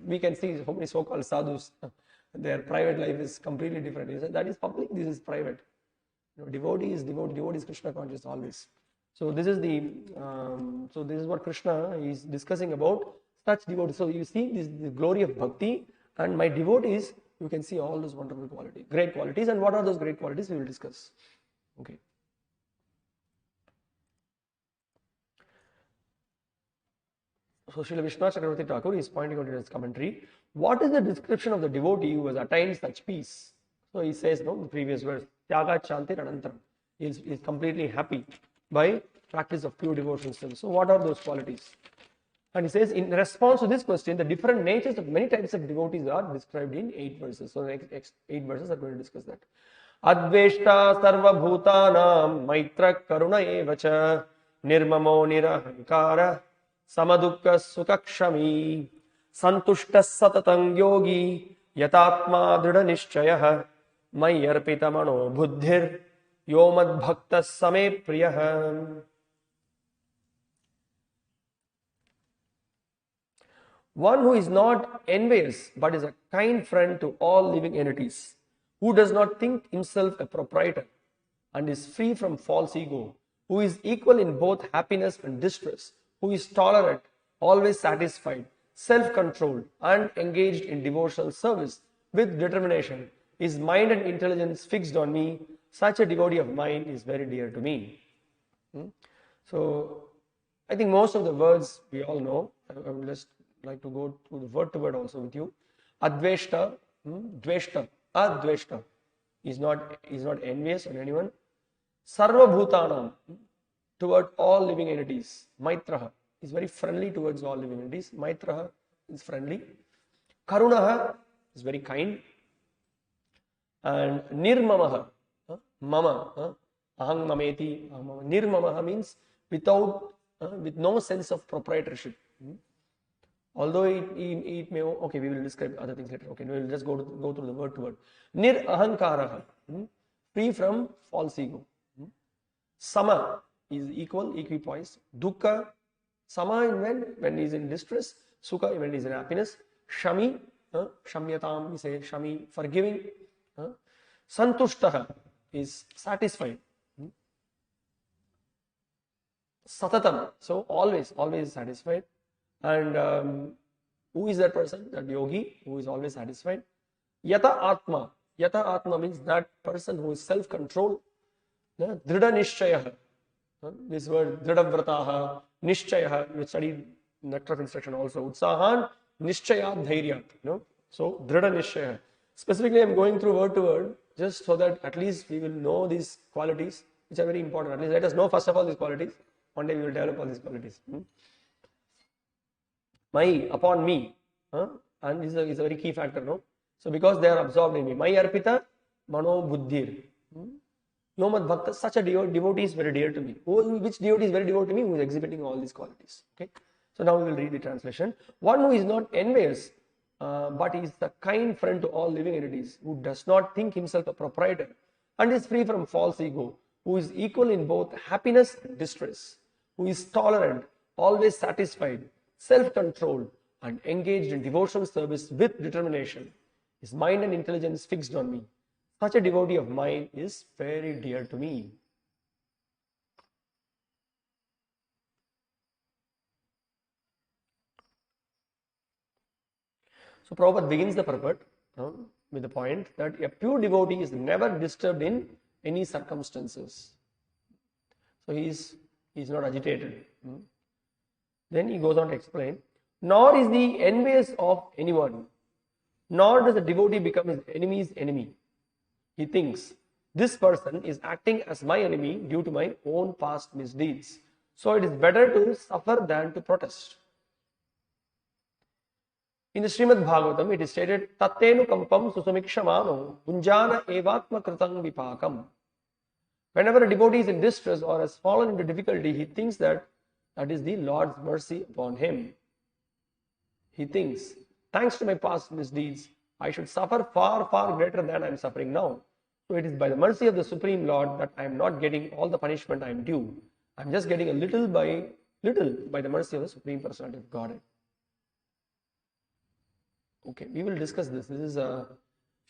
we can see how many so-called sadhus, their private life is completely different. He said, that is public, this is private. Devotee is Krishna conscious always. So this is what Krishna is discussing about such devotees. So you see the glory of bhakti, and my devotees, you can see all those wonderful qualities, great qualities. And what are those great qualities we will discuss. Okay. So Srila Vishwanath Chakravarti Thakur is pointing out in his commentary, what is the description of the devotee who has attained such peace? So he says, the previous verse, Tyaga Chantir Anantaram. He is completely happy by practice of pure devotional service. So what are those qualities? And he says, in response to this question, the different natures of many types of devotees are described in 8 verses. So the next 8 verses are going to discuss that. Adveshta sarva bhutanam maitra karuna evacha nirmamo nirahankara samadukka sukakshami santushta satatang yogi yatatma drida nishchayah Mai arpita mano buddhir yomad bhakta same priyah. One who is not envious but is a kind friend to all living entities, who does not think himself a proprietor and is free from false ego, who is equal in both happiness and distress, who is tolerant, always satisfied, self-controlled, and engaged in devotional service with determination, his mind and intelligence fixed on me, such a devotee of mine is very dear to me. So, I think most of the words we all know. I would just like to go through the word to word also with you. Adveshta, dveshta, adveshta is not envious on anyone. Sarva bhutanam, toward all living entities. Maitraha is very friendly towards all living entities. Maitraha is friendly. Karunaha is very kind. And nirmamaha, mama, ahang mameti, nirmamaha means without, with no sense of proprietorship. Although it may, okay, we will describe other things later. Okay, we will just go through the word to word. Nirahankara, free from false ego. Sama is equal, equipoise. Dukkha, sama when he is in distress. Sukha when he is in happiness. Shami, shamyatam, we say shami, forgiving. Santushtaha is satisfied. Satatam, so always satisfied. And who is that person? That yogi who is always satisfied. Yata Atma. Yata Atma means that person who is self-controlled. Dhrida Nishchaya. This word Dhrida Vrataha, Nishchaya. We studied Nectar of Instruction also. Utsahan, Nishchaya, Dhairyat. So Dhrida Nishchaya. Specifically, I am going through word to word just so that at least we will know these qualities which are very important. At least let us know first of all these qualities. One day we will develop all these qualities. My, upon me, and this is a very key factor, no? So because they are absorbed in me, my arpita mano buddhir, yomad bhakta, such a devotee is very dear to me. Which devotee is very dear to me? Who is exhibiting all these qualities. Okay. So now we will read the translation. One who is not envious, but is the kind friend to all living entities, who does not think himself a proprietor and is free from false ego, who is equal in both happiness and distress, who is tolerant, always satisfied, self-controlled, and engaged in devotional service with determination. His mind and intelligence fixed on me. Such a devotee of mine is very dear to me. So Prabhupada begins the purport with the point that a pure devotee is never disturbed in any circumstances. So he is not agitated. Then he goes on to explain, nor is he envious of anyone, nor does the devotee become his enemy's enemy. He thinks, this person is acting as my enemy due to my own past misdeeds. So it is better to suffer than to protest. In the Srimad Bhagavatam, it is stated, Tattenu kampam susamikshamano bunjana evatma kritang vipakam. Whenever a devotee is in distress or has fallen into difficulty, he thinks that is the Lord's mercy upon him. He thinks, thanks to my past misdeeds, I should suffer far, far greater than I am suffering now. So it is by the mercy of the Supreme Lord that I am not getting all the punishment I am due. I am just getting a little by the mercy of the Supreme Personality of Godhead. Okay, we will discuss this. This is Srila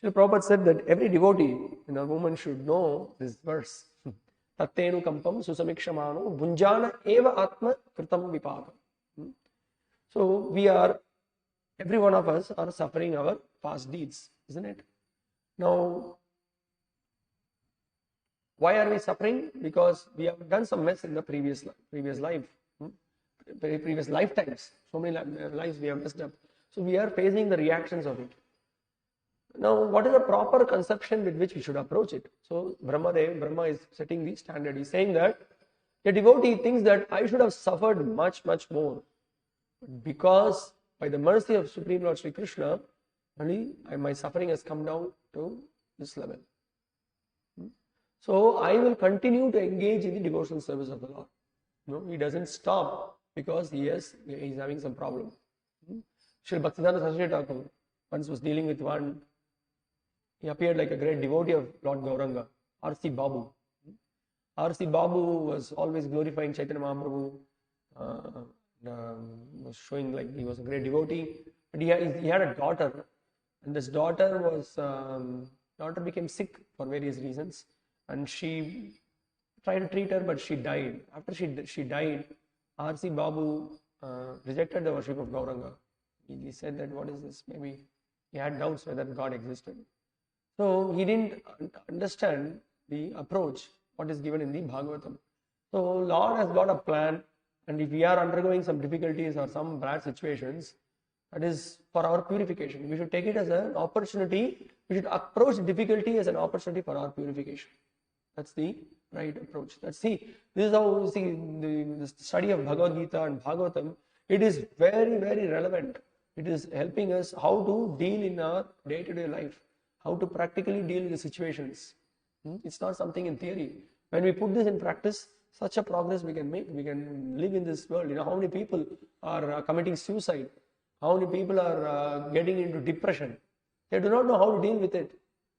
Prabhupada said that every devotee and a woman should know this verse. Tattenu kampam susamikshamano bunjana eva atma kritam vipakam. So every one of us are suffering our past deeds, isn't it? Now, why are we suffering? Because we have done some mess in the previous life, previous lifetimes. So many lives we have messed up. So we are facing the reactions of it. Now, what is the proper conception with which we should approach it? So Brahma is setting the standard. He is saying that a devotee thinks that I should have suffered much, much more. Because by the mercy of Supreme Lord Sri Krishna, only my suffering has come down to this level. So I will continue to engage in the devotional service of the Lord. No, he doesn't stop because he is having some problem. Srila Bhaktivedanta Saraswati Thakur once was dealing with one He appeared like a great devotee of Lord Gauranga, R.C. Babu. R.C. Babu was always glorifying Chaitanya Mahaprabhu, was showing like he was a great devotee. But he had a daughter, and this daughter became sick for various reasons, and she tried to treat her, but she died. After she died, R.C. Babu rejected the worship of Gauranga. He said that, what is this? Maybe he had doubts whether God existed. So he didn't understand the approach, what is given in the Bhagavatam. So Lord has got a plan, and if we are undergoing some difficulties or some bad situations, that is for our purification. We should take it as an opportunity. We should approach difficulty as an opportunity for our purification. That's the right approach. This is how we see the study of Bhagavad Gita and Bhagavatam. It is very, very relevant. It is helping us how to deal in our day-to-day life, how to practically deal with the situations. It's not something in theory. When we put this in practice, such a progress we can make. We can live in this world. How many people are committing suicide? How many people are getting into depression? They do not know how to deal with it,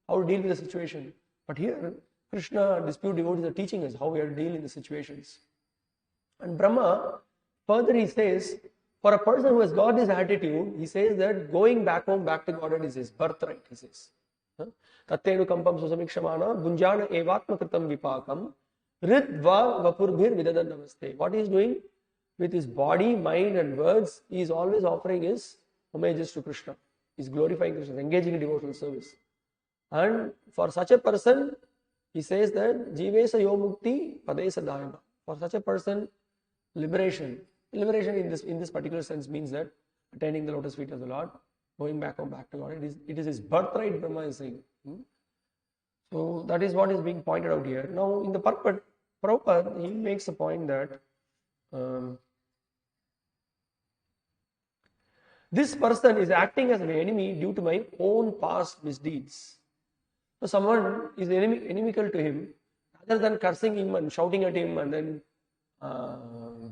how to deal with the situation. But here, Krishna and his pure devotees are teaching us how we are to deal in the situations. And Brahma, further he says, for a person who has got this attitude, he says that going back home, back to Godhead is his birthright, he says. Tattenu kampam susamikshamana bunjana evatma kritam vipakam ridva vapurbhir vidadan namaste. What he is doing with his body, mind and words, he is always offering his homages to Krishna. He is glorifying Krishna, engaging in devotional service. And for such a person, he says that jivesa yomukti padesa dayama. For such a person, liberation in this particular sense means that attaining the lotus feet of the Lord, going back home, back to God. It is his birthright, Brahma is saying. So that is what is being pointed out here. Now in the Prabhupada, he makes a point that this person is acting as an enemy due to my own past misdeeds. So someone is inimical to him, rather than cursing him and shouting at him and then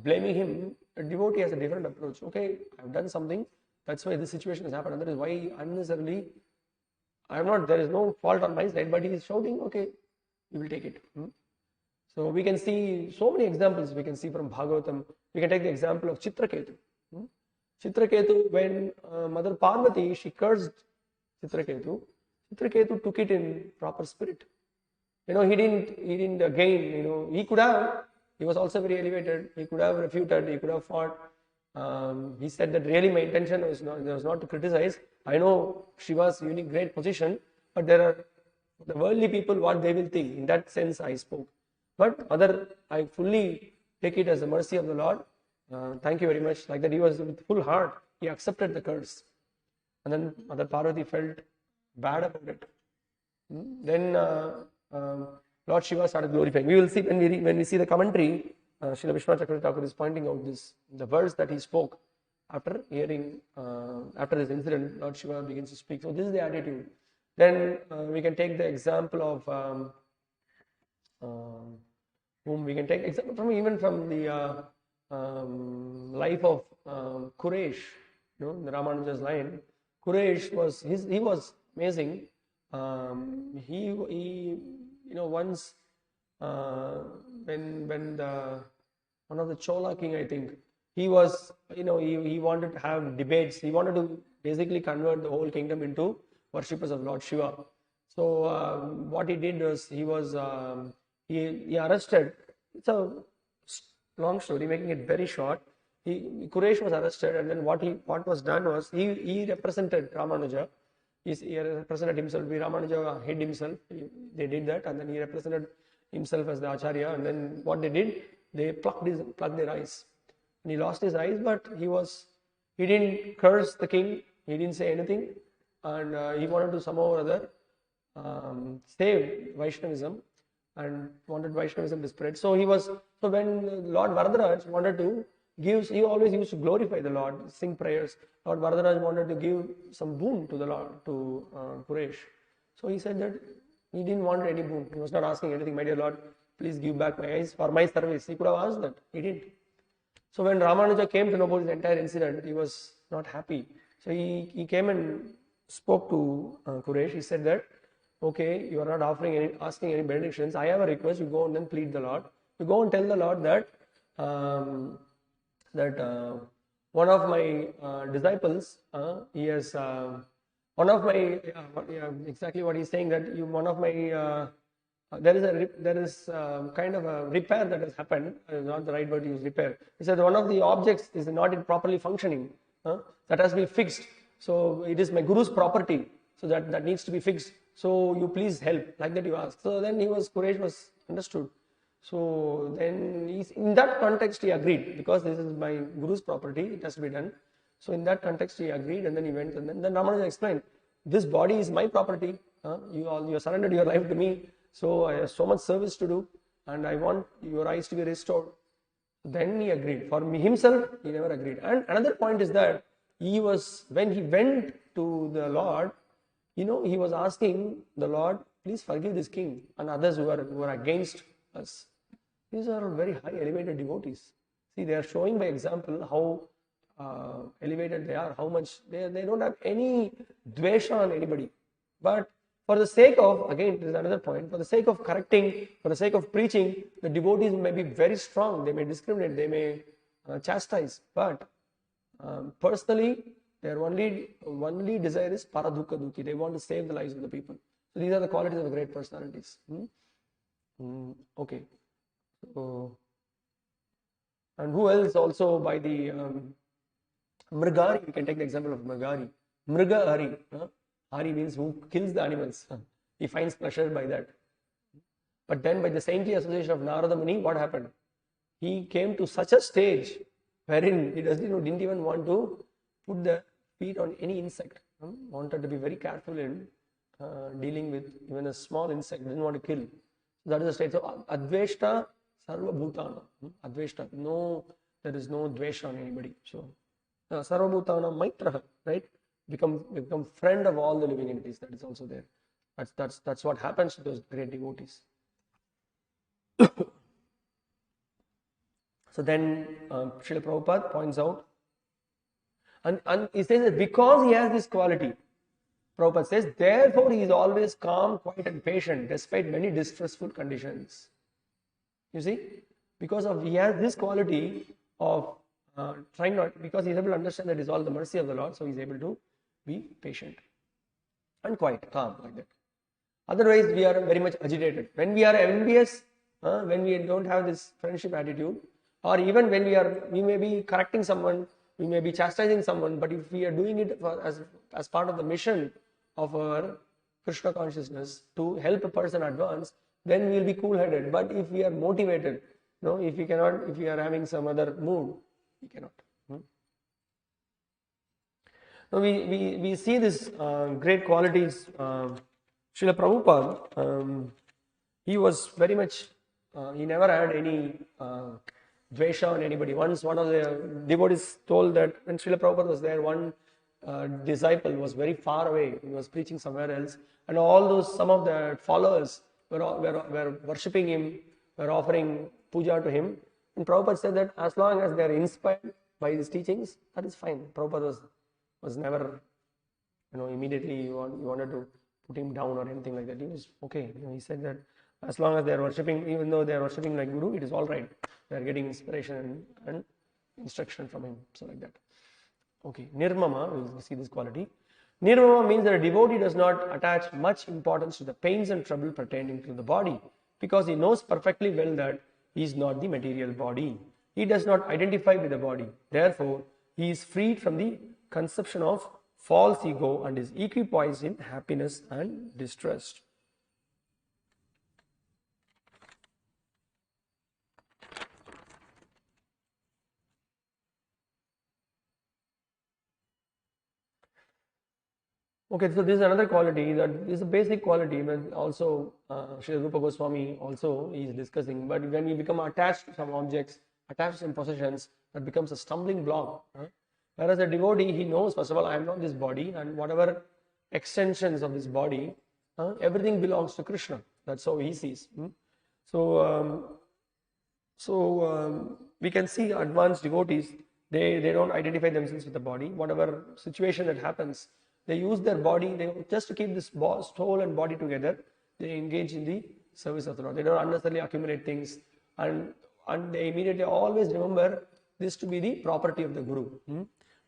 blaming him, a devotee has a different approach. Okay, I've done something, that's why this situation has happened, and that is why unnecessarily there is no fault on my side, but he is shouting, okay, we will take it. So we can see so many examples we can see from Bhagavatam. We can take the example of Chitraketu. Chitraketu, when Mother Parvati, she cursed Chitraketu, Chitraketu took it in proper spirit. He didn't again, he could have, he was also very elevated, he could have refuted, he could have fought. He said that really my intention was not to criticize. I know Shiva's unique great position, but there are the worldly people, what they will think. In that sense, I spoke. But I fully take it as the mercy of the Lord. Thank you very much. Like that, he was with full heart. He accepted the curse. And then Mother Parvati felt bad about it. Then Lord Shiva started glorifying. We will see when we see the commentary. Srila Vishwanath Chakravarti Thakur is pointing out the verse that he spoke after hearing, after this incident. Lord Shiva begins to speak. So this is the attitude. Then we can take the example of whom we can take example from, even from the life of Quresh. The Ramanuja's line. Quresh was he was amazing. He once when one of the Chola king, I think, he was, he wanted to have debates. He wanted to basically convert the whole kingdom into worshippers of Lord Shiva. So what he did was he arrested. It's a long story, making it very short. Quresh was arrested, and then what was done was he represented Ramanuja. He represented himself. Ramanuja hid himself. They did that, and then he represented himself as the Acharya. And then what they did, they plucked their eyes, and he lost his eyes. But he didn't curse the king. He didn't say anything, and he wanted to somehow or other save Vaishnavism and wanted Vaishnavism to spread. So when Lord Varadaraj wanted to give, he always used to glorify the Lord, sing prayers. Lord Varadaraj wanted to give some boon to the Lord, to Quresh. So he said that he didn't want any boon. He was not asking anything. My dear Lord, please give back my eyes for my service. He could have asked that. He didn't. So when Ramanuja came to know about this entire incident, he was not happy. So he came and spoke to Quresh. He said that okay, you are not asking any benedictions. I have a request. You go and then plead the Lord. You go and tell the Lord that one of my disciples, he has one of my exactly what he's saying, that you one of my there is kind of a repair that has happened. Not the right word to use, repair. He said one of the objects is not properly functioning. That has to be fixed. So it is my guru's property. So that needs to be fixed. So you please help, like that you ask. So then Quraysh was understood. So then in that context he agreed, because this is my guru's property, it has to be done. So in that context he agreed, and then he went, and then Ramanuja explained, this body is my property. You surrendered your life to me. So I have so much service to do, and I want your eyes to be restored. Then he agreed. For me himself, he never agreed. And another point is that when he went to the Lord, he was asking the Lord, please forgive this king and others who are against us. These are very high elevated devotees. See, they are showing by example how elevated they are, how much they don't have any dvesha on anybody. But for the sake of, again, this is another point, for the sake of correcting, for the sake of preaching, the devotees may be very strong, they may discriminate, they may chastise, but personally, their only desire is paradukha dukhi. They want to save the lives of the people. So these are the qualities of great personalities. Okay. So, and who else also by the Mrigari, we can take the example of Mrigari. Mriga Hari. Hari means who kills the animals. He finds pleasure by that. But then by the saintly association of Narada Muni, what happened? He came to such a stage wherein he didn't even want to put the feet on any insect. Wanted to be very careful in dealing with even a small insect. Didn't want to kill. That is the state. So Adveshta Sarva Bhutana. Adveshta. No, there is no dvesha on anybody. So Sarva Bhutana Maitraha, right? Become friend of all the living entities. That is also there. That's what happens to those great devotees. So then Srila Prabhupada points out, and he says that because he has this quality, Prabhupada says, therefore he is always calm, quiet and patient despite many distressful conditions. You see, because he has this quality of because he is able to understand that it is all the mercy of the Lord, so he is able to be patient and quiet, calm, like that. Otherwise, we are very much agitated. When we are envious, when we don't have this friendship attitude, or even when we may be correcting someone, we may be chastising someone, but if we are doing it as part of the mission of our Krishna consciousness to help a person advance, then we will be cool-headed. But if we are motivated, if we are having some other mood, we cannot. Now we see this great qualities. Srila Prabhupada, he was very much, he never had any dvesha on anybody. Once one of the devotees told that when Srila Prabhupada was there, one disciple was very far away. He was preaching somewhere else, and some of the followers were worshipping him, were offering puja to him. And Prabhupada said that as long as they are inspired by his teachings, that is fine. Prabhupada was never, immediately you wanted to put him down or anything like that. He was okay. He said that as long as they are worshipping, even though they are worshipping like Guru, it is all right. They are getting inspiration and instruction from him. So like that. Okay. Nirimama, we'll see this quality. Nirimama means that a devotee does not attach much importance to the pains and trouble pertaining to the body, because he knows perfectly well that he is not the material body. He does not identify with the body. Therefore, he is freed from the conception of false ego and is equipoised in happiness and distress. Okay, so this is another quality, that is a basic quality, but also Srila Rupa Goswami also is discussing. But when we become attached to some objects, attached to some possessions, that becomes a stumbling block. Whereas a devotee, he knows, first of all, I am not this body, and whatever extensions of this body, everything belongs to Krishna. That's how he sees. So we can see advanced devotees, they don't identify themselves with the body. Whatever situation that happens, they use their body, just to keep this soul and body together, they engage in the service of the Lord. They don't unnecessarily accumulate things, and they immediately always remember this to be the property of the Guru.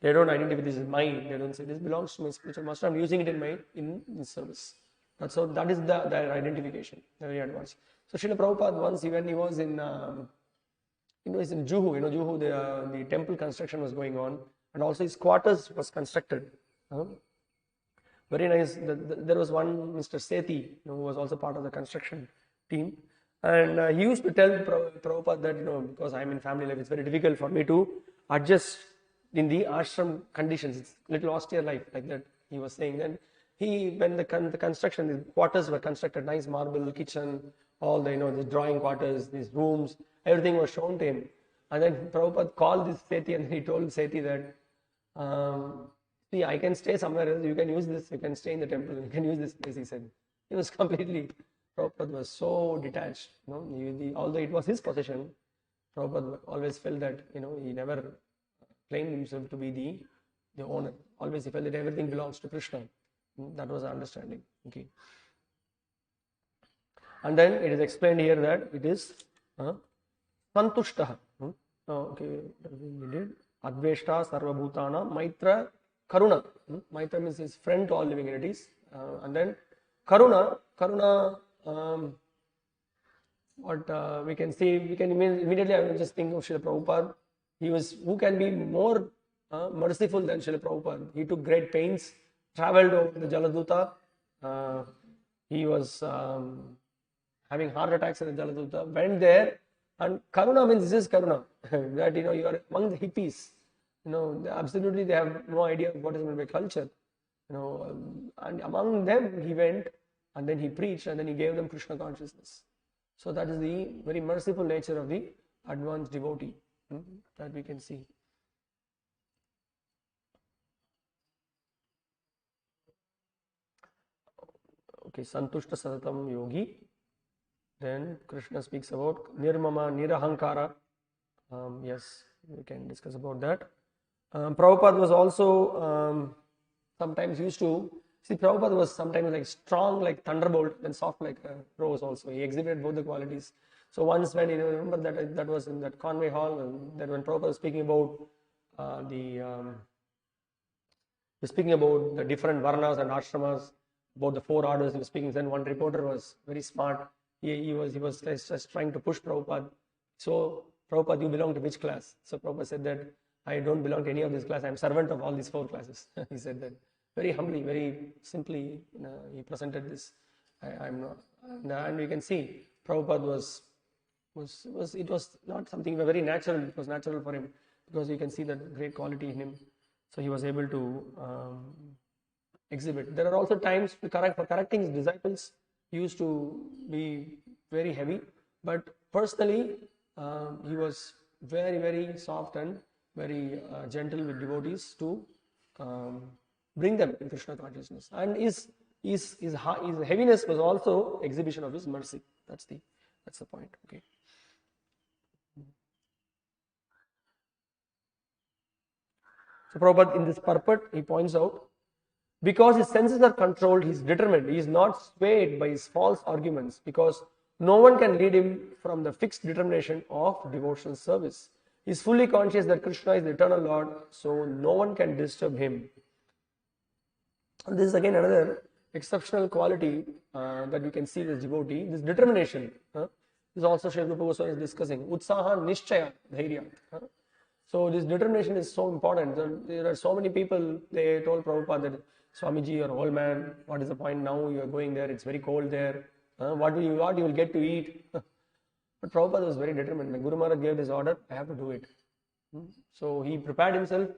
They don't identify this as mine. They don't say this belongs to my spiritual master. I'm using it in this service. That is their identification. Very advanced. So Srila Prabhupada once, when he was in Juhu, Juhu, the temple construction was going on, and also his quarters was constructed. Very nice. There was one Mr. Sethi, who was also part of the construction team, and he used to tell Prabhupada that, because I'm in family life, it's very difficult for me to adjust in the ashram conditions. It's a little austere life, like that he was saying. Then when the construction, the quarters were constructed, nice marble kitchen, all the the drawing quarters, these rooms, everything was shown to him. And then Prabhupada called this Sethi, and he told Sethi that, see, I can stay somewhere else, you can use this, you can stay in the temple, you can use this place, he said. He was completely, Prabhupada was so detached. Although it was his possession, Prabhupada always felt that, he never claimed himself to be the owner. Always he felt that everything belongs to Krishna. That was the understanding. Okay. And then it is explained here that it is Santushtaha. Okay, we did. Adveshta Sarvabhutana Maitra Karuna. Maitra means his friend to all living entities. And then Karuna, what we can see, immediately I will just think of Srila Prabhupada. Who can be more merciful than Srila Prabhupada? He took great pains, traveled over the Jaladuta. He was having heart attacks in the Jaladuta, went there, and Karuna means this is Karuna. That you are among the hippies. Absolutely they have no idea what is meant by culture. And among them he went, and then he preached, and then he gave them Krishna consciousness. So that is the very merciful nature of the advanced devotee that we can see. Okay, Santushta Satatam Yogi. Then Krishna speaks about Nirimama, Nirahankara. Yes, we can discuss about that. Prabhupada was also sometimes used to see, Prabhupada was sometimes like strong like thunderbolt and soft like a rose also. He exhibited both the qualities. So once when remember that was in that Conway Hall, that when Prabhupada was speaking about the different varnas and ashramas, about the 4 orders he was speaking. Then one reporter was very smart. He was just trying to push Prabhupada. So Prabhupada, you belong to which class? So Prabhupada said that I don't belong to any of this class. I am servant of all these 4 classes. He said that very humbly, very simply. He presented this. I'm not, and we can see Prabhupada was not something very natural. It was natural for him because you can see that great quality in him. So he was able to exhibit. There are also times for correcting his disciples. He used to be very heavy, but personally he was very, very soft and very gentle with devotees to bring them in Krishna consciousness. And his heaviness was also exhibition of his mercy. That's the point. Okay. So Prabhupada in this purport he points out, because his senses are controlled, he is determined. He is not swayed by his false arguments, because no one can lead him from the fixed determination of devotional service. He is fully conscious that Krishna is the eternal Lord, so no one can disturb him. And this is again another exceptional quality that we can see in this devotee, this determination. This is also Srila Rupa Goswami is discussing. Utsaha Nishchaya Dhairya. So this determination is so important. There are so many people, they told Prabhupada that, Swamiji, you're an old man, what is the point now? You are going there, it's very cold there. What you will get to eat? But Prabhupada was very determined. When Guru Maharaj gave this order, I have to do it. So he prepared himself,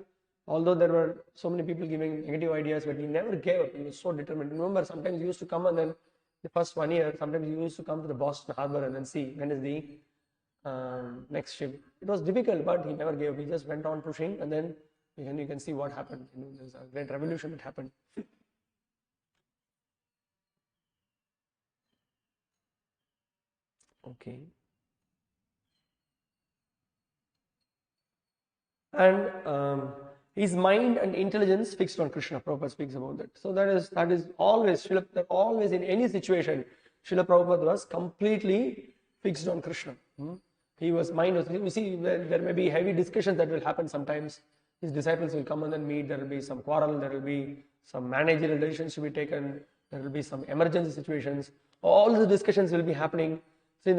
although there were so many people giving negative ideas, but he never gave up. He was so determined. Remember, sometimes he used to come, and then the first 1 year, sometimes he used to come to the Boston Harbor and then see when is the next ship. It was difficult, but he never gave up. He just went on pushing, and then you can see what happened. There's a great revolution that happened. Okay. And His mind and intelligence fixed on Krishna. Prabhupada speaks about that. So that is always, that always in any situation, Srila Prabhupada was completely fixed on Krishna. He was mind. You see, there may be heavy discussions that will happen sometimes. His disciples will come and then meet. There will be some quarrel. There will be some managerial decisions to be taken. There will be some emergency situations. All the discussions will be happening. So in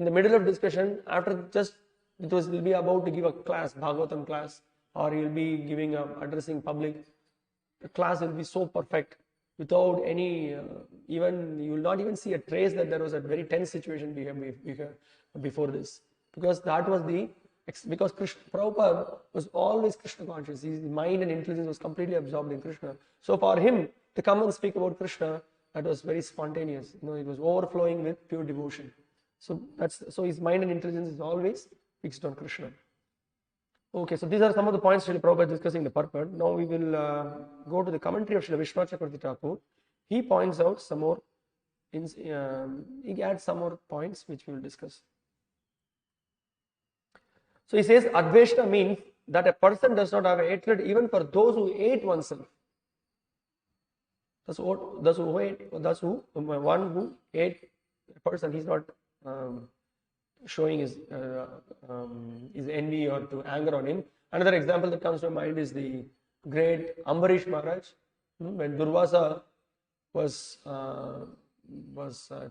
the middle of discussion, after just will be about to give a class, Bhagavatam class, or he will be giving addressing public. The class will be so perfect without any even you will not even see a trace that there was a very tense situation before this, because that was because Prabhupada was always Krishna conscious. His mind and intelligence was completely absorbed in Krishna. So for him to come and speak about Krishna, that was very spontaneous. It was overflowing with pure devotion. So his mind and intelligence is always fixed on Krishna. Okay, so these are some of the points Srila Prabhupada discussing the purport. Now we will go to the commentary of Srila Vishwanath Chakravarti Thakur. He points out some more, he adds some more points which we will discuss. So he says, Adveshta means that a person does not have a hatred even for those who hate oneself. One who hate a person, he's not showing his envy or to anger on him. Another example that comes to mind is the great Ambarish Maharaj. When Durvasa was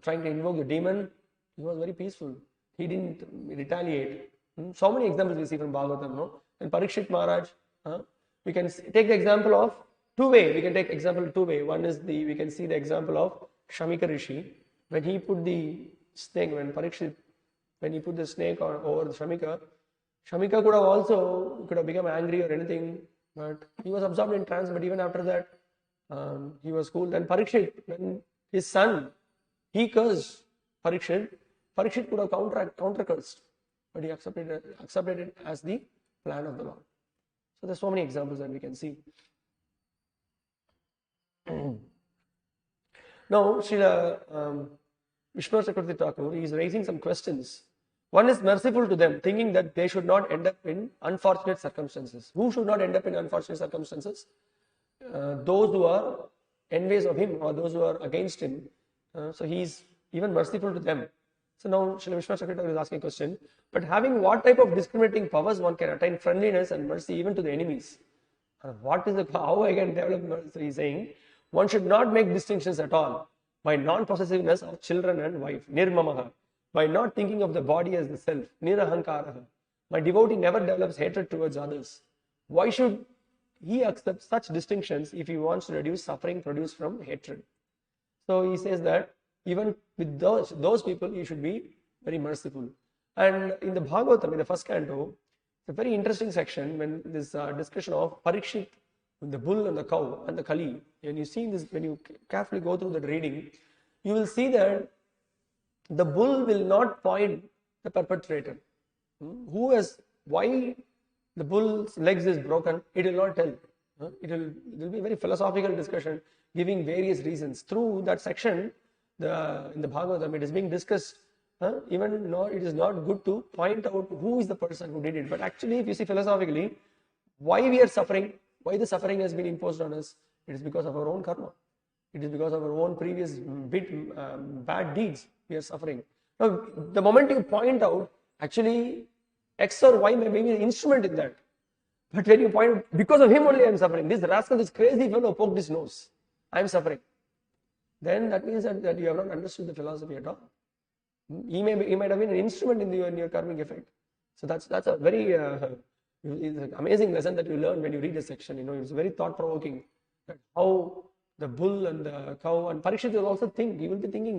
trying to invoke the demon, he was very peaceful. He didn't retaliate. So many examples we see from Bhagavatam. No? And Parikshit Maharaj, we can take the example of two ways. We can take example two ways. One is we can see the example of Shamika Rishi. When he put the snake, when he put the snake over the Shamika could have become angry or anything, but he was absorbed in trance. But even after that, he was cool. Then Parikshit, when his son, he cursed Parikshit could have counter-cursed, but he accepted it as the plan of the Lord. So there's so many examples that we can see. Now, Srila Vishwanath Chakravarti Thakur is raising some questions. One is merciful to them, thinking that they should not end up in unfortunate circumstances. Who should not end up in unfortunate circumstances? Those who are envious of him or those who are against him. So he is even merciful to them. So now Srila Vishwanath Chakravarti Thakur is asking a question. But having what type of discriminating powers one can attain friendliness and mercy even to the enemies? How I can develop mercy? He is saying one should not make distinctions at all by non-possessiveness of children and wife, Nirimama, by not thinking of the body as the self, Nirahankara. My devotee never develops hatred towards others. Why should he accept such distinctions if he wants to reduce suffering produced from hatred? So he says that even with those people, you should be very merciful. And in the Bhagavatam, in the first canto, it's a very interesting section when this discussion of Parikshit, the bull and the cow and the Kali. And you see this, when you carefully go through the reading, you will see that the bull will not point the perpetrator. Why the bull's legs is broken, it will not tell. It will be a very philosophical discussion giving various reasons. Through that section, in the Bhagavatam, it is being discussed. Even though it is not good to point out who is the person who did it. But actually, if you see philosophically, why we are suffering, why the suffering has been imposed on us, it is because of our own karma. It is because of our own previous bad deeds we are suffering. Now, the moment you point out, actually, X or Y may be an instrument in that. But when you point out, because of him only I am suffering, this rascal, this crazy fellow poked his nose, I am suffering. Then that means that you have not understood the philosophy at all. He might have been an instrument in your karmic effect. So that's a very it's an amazing lesson that you learn when you read this section. It's very thought-provoking. That how the bull and the cow and Parikshit will also think. He will be thinking,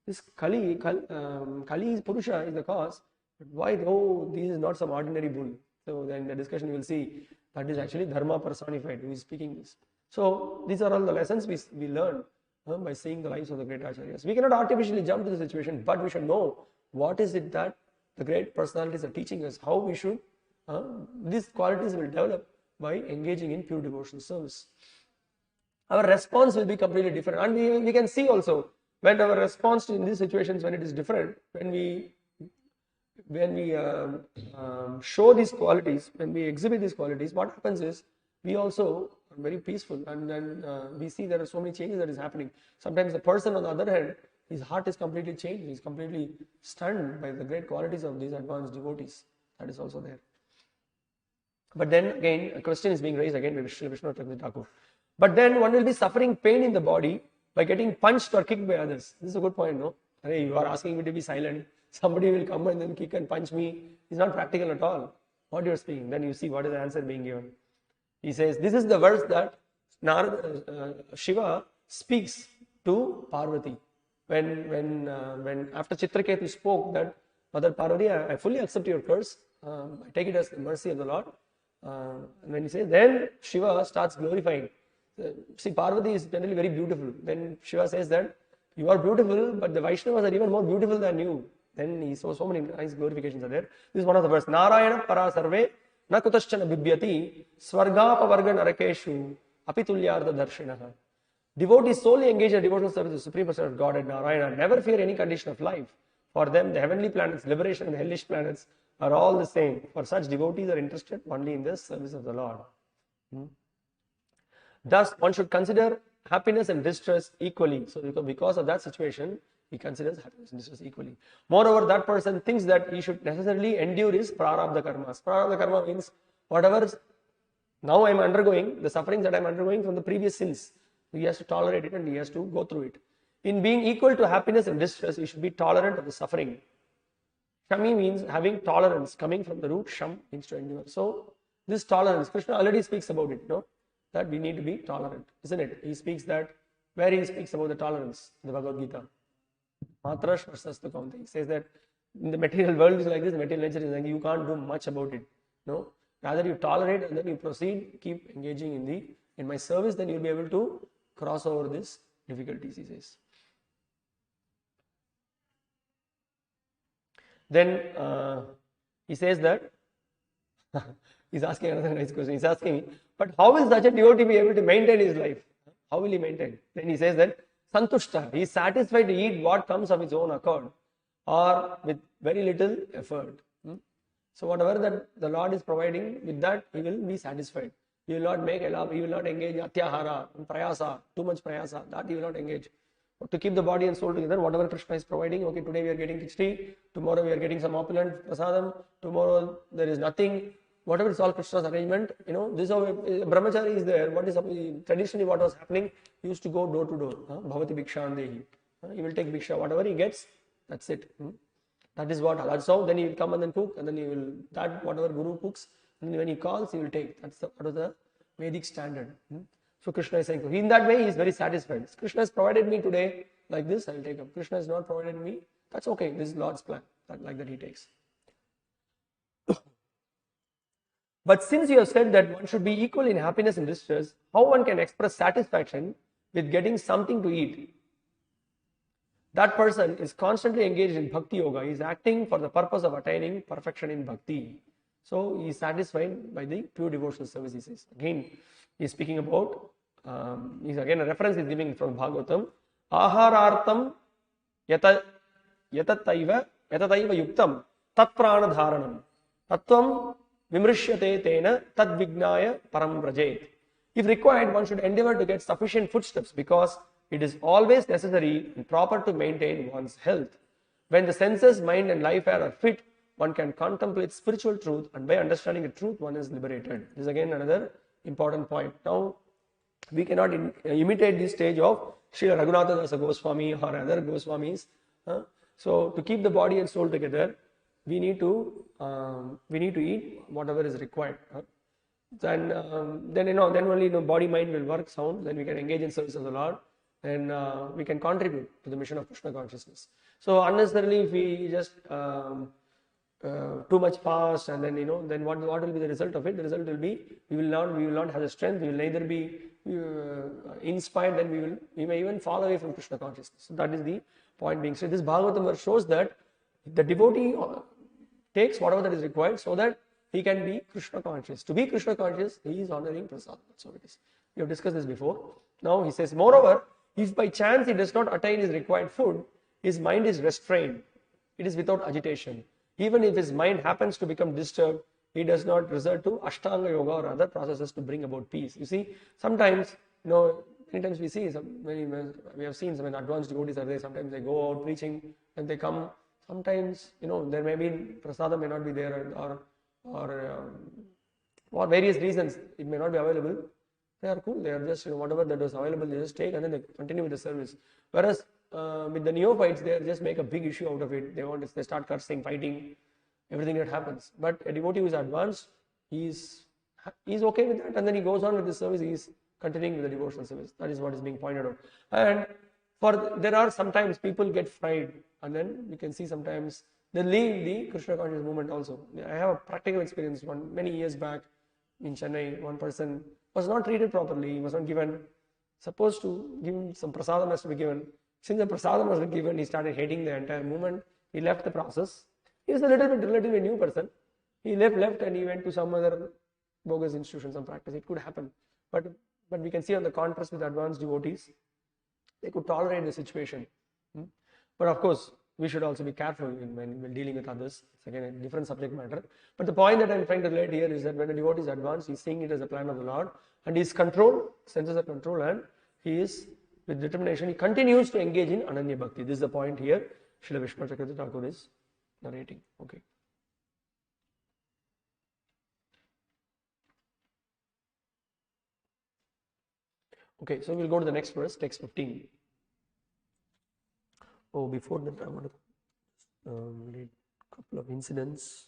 this Kali is Purusha is the cause. But why? Oh, this is not some ordinary bull. So then in the discussion you will see that is actually Dharma personified who is speaking this. So these are all the lessons we learn by seeing the lives of the great acharyas. We cannot artificially jump to the situation, but we should know what is it that the great personalities are teaching us, how we should, these qualities will develop by engaging in pure devotional service. Our response will be completely different. And we can see also when our response in these situations, when it is different, when we when we show these qualities, when we exhibit these qualities, what happens is we also are very peaceful, and then we see there are so many changes that is happening. Sometimes the person on the other hand, his heart is completely changed. He is completely stunned by the great qualities of these advanced devotees. That is also there. But then again, a question is being raised again by Vishnu Thakur. But then one will be suffering pain in the body by getting punched or kicked by others. This is a good point, no? Hey, you are asking me to be silent. Somebody will come and then kick and punch me. It's not practical at all. What you are speaking. Then you see what is the answer being given. He says, this is the verse that Shiva speaks to Parvati. When after Chitraketu spoke that, Mother Parvati, I fully accept your curse. I take it as the mercy of the Lord. And when he says, then Shiva starts glorifying. See, Parvati is generally very beautiful. Then Shiva says that you are beautiful, but the Vaishnavas are even more beautiful than you. Then he saw so many nice glorifications are there. This is one of the verses. Narayana para sarve na kutaschana bibhyati svargapavarga narakeshu apitulyartha darshinaha. Devotees solely engage in devotional service to the Supreme Person of God and Narayana never fear any condition of life. For them, the heavenly planets, liberation, and the hellish planets are all the same. For such devotees are interested only in the service of the Lord. Thus, one should consider happiness and distress equally. So, because of that situation, he considers happiness and distress equally. Moreover, that person thinks that he should necessarily endure his prarabdha karmas. Prarabdha karma means whatever now I am undergoing, the sufferings that I am undergoing from the previous sins. He has to tolerate it and he has to go through it. In being equal to happiness and distress, he should be tolerant of the suffering. Shami means having tolerance, coming from the root sham means to endure. So, this tolerance, Krishna already speaks about it, no? That we need to be tolerant, isn't it? He speaks that, where he speaks about the tolerance, the Bhagavad Gita. Matrash versus the Kaunta. He says that in the material world is like this, the material nature is like you can't do much about it. No? Rather you tolerate and then you proceed, keep engaging in my service, then you'll be able to cross over these difficulties, he says. Then he says that he's asking another nice question. He's asking me, but how will such a devotee be able to maintain his life? How will he maintain? Then he says that Santushta, he is satisfied to eat what comes of his own accord or with very little effort. So whatever that the Lord is providing, with that he will be satisfied. He will not make allow, he will not engage atyahara, prayasa, too much prayasa, that he will not engage. To keep the body and soul together, whatever Krishna is providing, okay, today we are getting khichdi, tomorrow we are getting some opulent prasadam, tomorrow there is nothing, whatever is all Krishna's arrangement, this is how brahmachari is there. What is traditionally what was happening, he used to go door to door, bhavati bhikshandehi. He will take bhiksha, whatever he gets, that's it. That is what, that's how, then he will come and then cook, and then he will, that whatever Guru cooks, and when he calls, he will take. That's what is the Vedic standard. So Krishna is saying, so in that way he is very satisfied. Krishna has provided me today like this, I will take up. Krishna has not provided me, that's okay, this is Lord's plan, like that he takes. But since you have said that one should be equal in happiness and distress, how one can express satisfaction with getting something to eat? That person is constantly engaged in bhakti yoga. He is acting for the purpose of attaining perfection in bhakti. So he is satisfied by the pure devotional service, he says. Again, he is speaking about, again a reference he is giving from Bhagavatam. Aharartam yatataiva yuktam tat prana dharanam tattvam vimrishyate tena tad vignaya param vrajet. If required, one should endeavor to get sufficient footsteps because it is always necessary and proper to maintain one's health. When the senses, mind and life are fit, one can contemplate spiritual truth, and by understanding the truth, one is liberated. This is again another important point. Now, we cannot imitate this stage of Srila Raghunatha Dasa Goswami or other Goswamis. So, to keep the body and soul together, we need to eat whatever is required. Then only body mind will work sound. Then we can engage in service of the Lord, and we can contribute to the mission of Krishna consciousness. So unnecessarily, if we just too much fast, and then what will be the result of it? The result will be we will not have the strength. We will neither be inspired. Then we may even fall away from Krishna consciousness. So that is the point being said. This Bhagavatam verse shows that the devotee takes whatever that is required so that he can be Krishna conscious. To be Krishna conscious, he is honoring prasad. That's how it is. We have discussed this before. Now he says, moreover, if by chance he does not attain his required food, his mind is restrained. It is without agitation. Even if his mind happens to become disturbed, he does not resort to Ashtanga Yoga or other processes to bring about peace. You see, sometimes, many times we see, we have seen some advanced devotees are there, sometimes they go out preaching and they come, sometimes, there may be, prasadam may not be there or for various reasons, it may not be available. They are cool, they are just, whatever that was available, they just take and then they continue with the service. Whereas with the neophytes, they just make a big issue out of it. They start cursing, fighting, everything that happens. But a devotee who is advanced, he's okay with that, and then he goes on with the service, he is continuing with the devotional service. That is what is being pointed out. And there are sometimes people get fried, and then we can see sometimes they leave the Krishna conscious movement also. I have a practical experience. Many years back in Chennai, one person was not treated properly. He was not given, supposed to give him some prasadam has to be given. Since the prasadam was given, he started hating the entire movement. He left the process. He was a relatively new person. He left and he went to some other bogus institution, some practice. It could happen. But we can see on the contrast with advanced devotees, they could tolerate the situation. But of course, we should also be careful when dealing with others. It's again a different subject matter. But the point that I'm trying to relate here is that when a devotee is advanced, he's seeing it as a plan of the Lord, and he's controlled, senses are controlled, and he is with determination, he continues to engage in Ananya Bhakti. This is the point here. Srila Vishnu Chakravarti Thakur is narrating. Okay. Okay, so we'll go to the next verse, text 15. Oh, before that, I want to read a couple of incidents.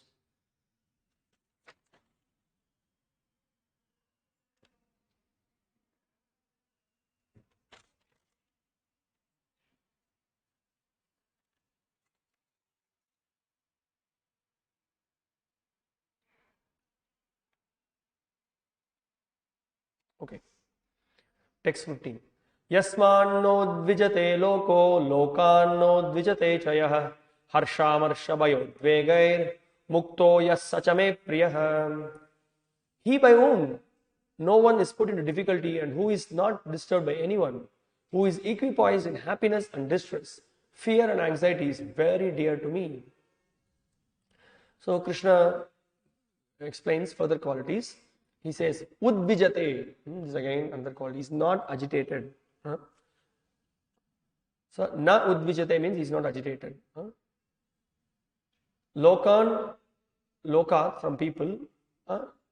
Okay. Text 15. Yasmanno dvijate loko lokanno dvijate chayah harshamarshavayoddvegair mukto yassachame priyah. He by whom no one is put into difficulty and who is not disturbed by anyone, who is equipoised in happiness and distress, fear and anxiety is very dear to me. So Krishna explains further qualities. He says, Udvijate, this is again another quality, he is not agitated. So, na udvijate means he is not agitated. Lokan, loka from people,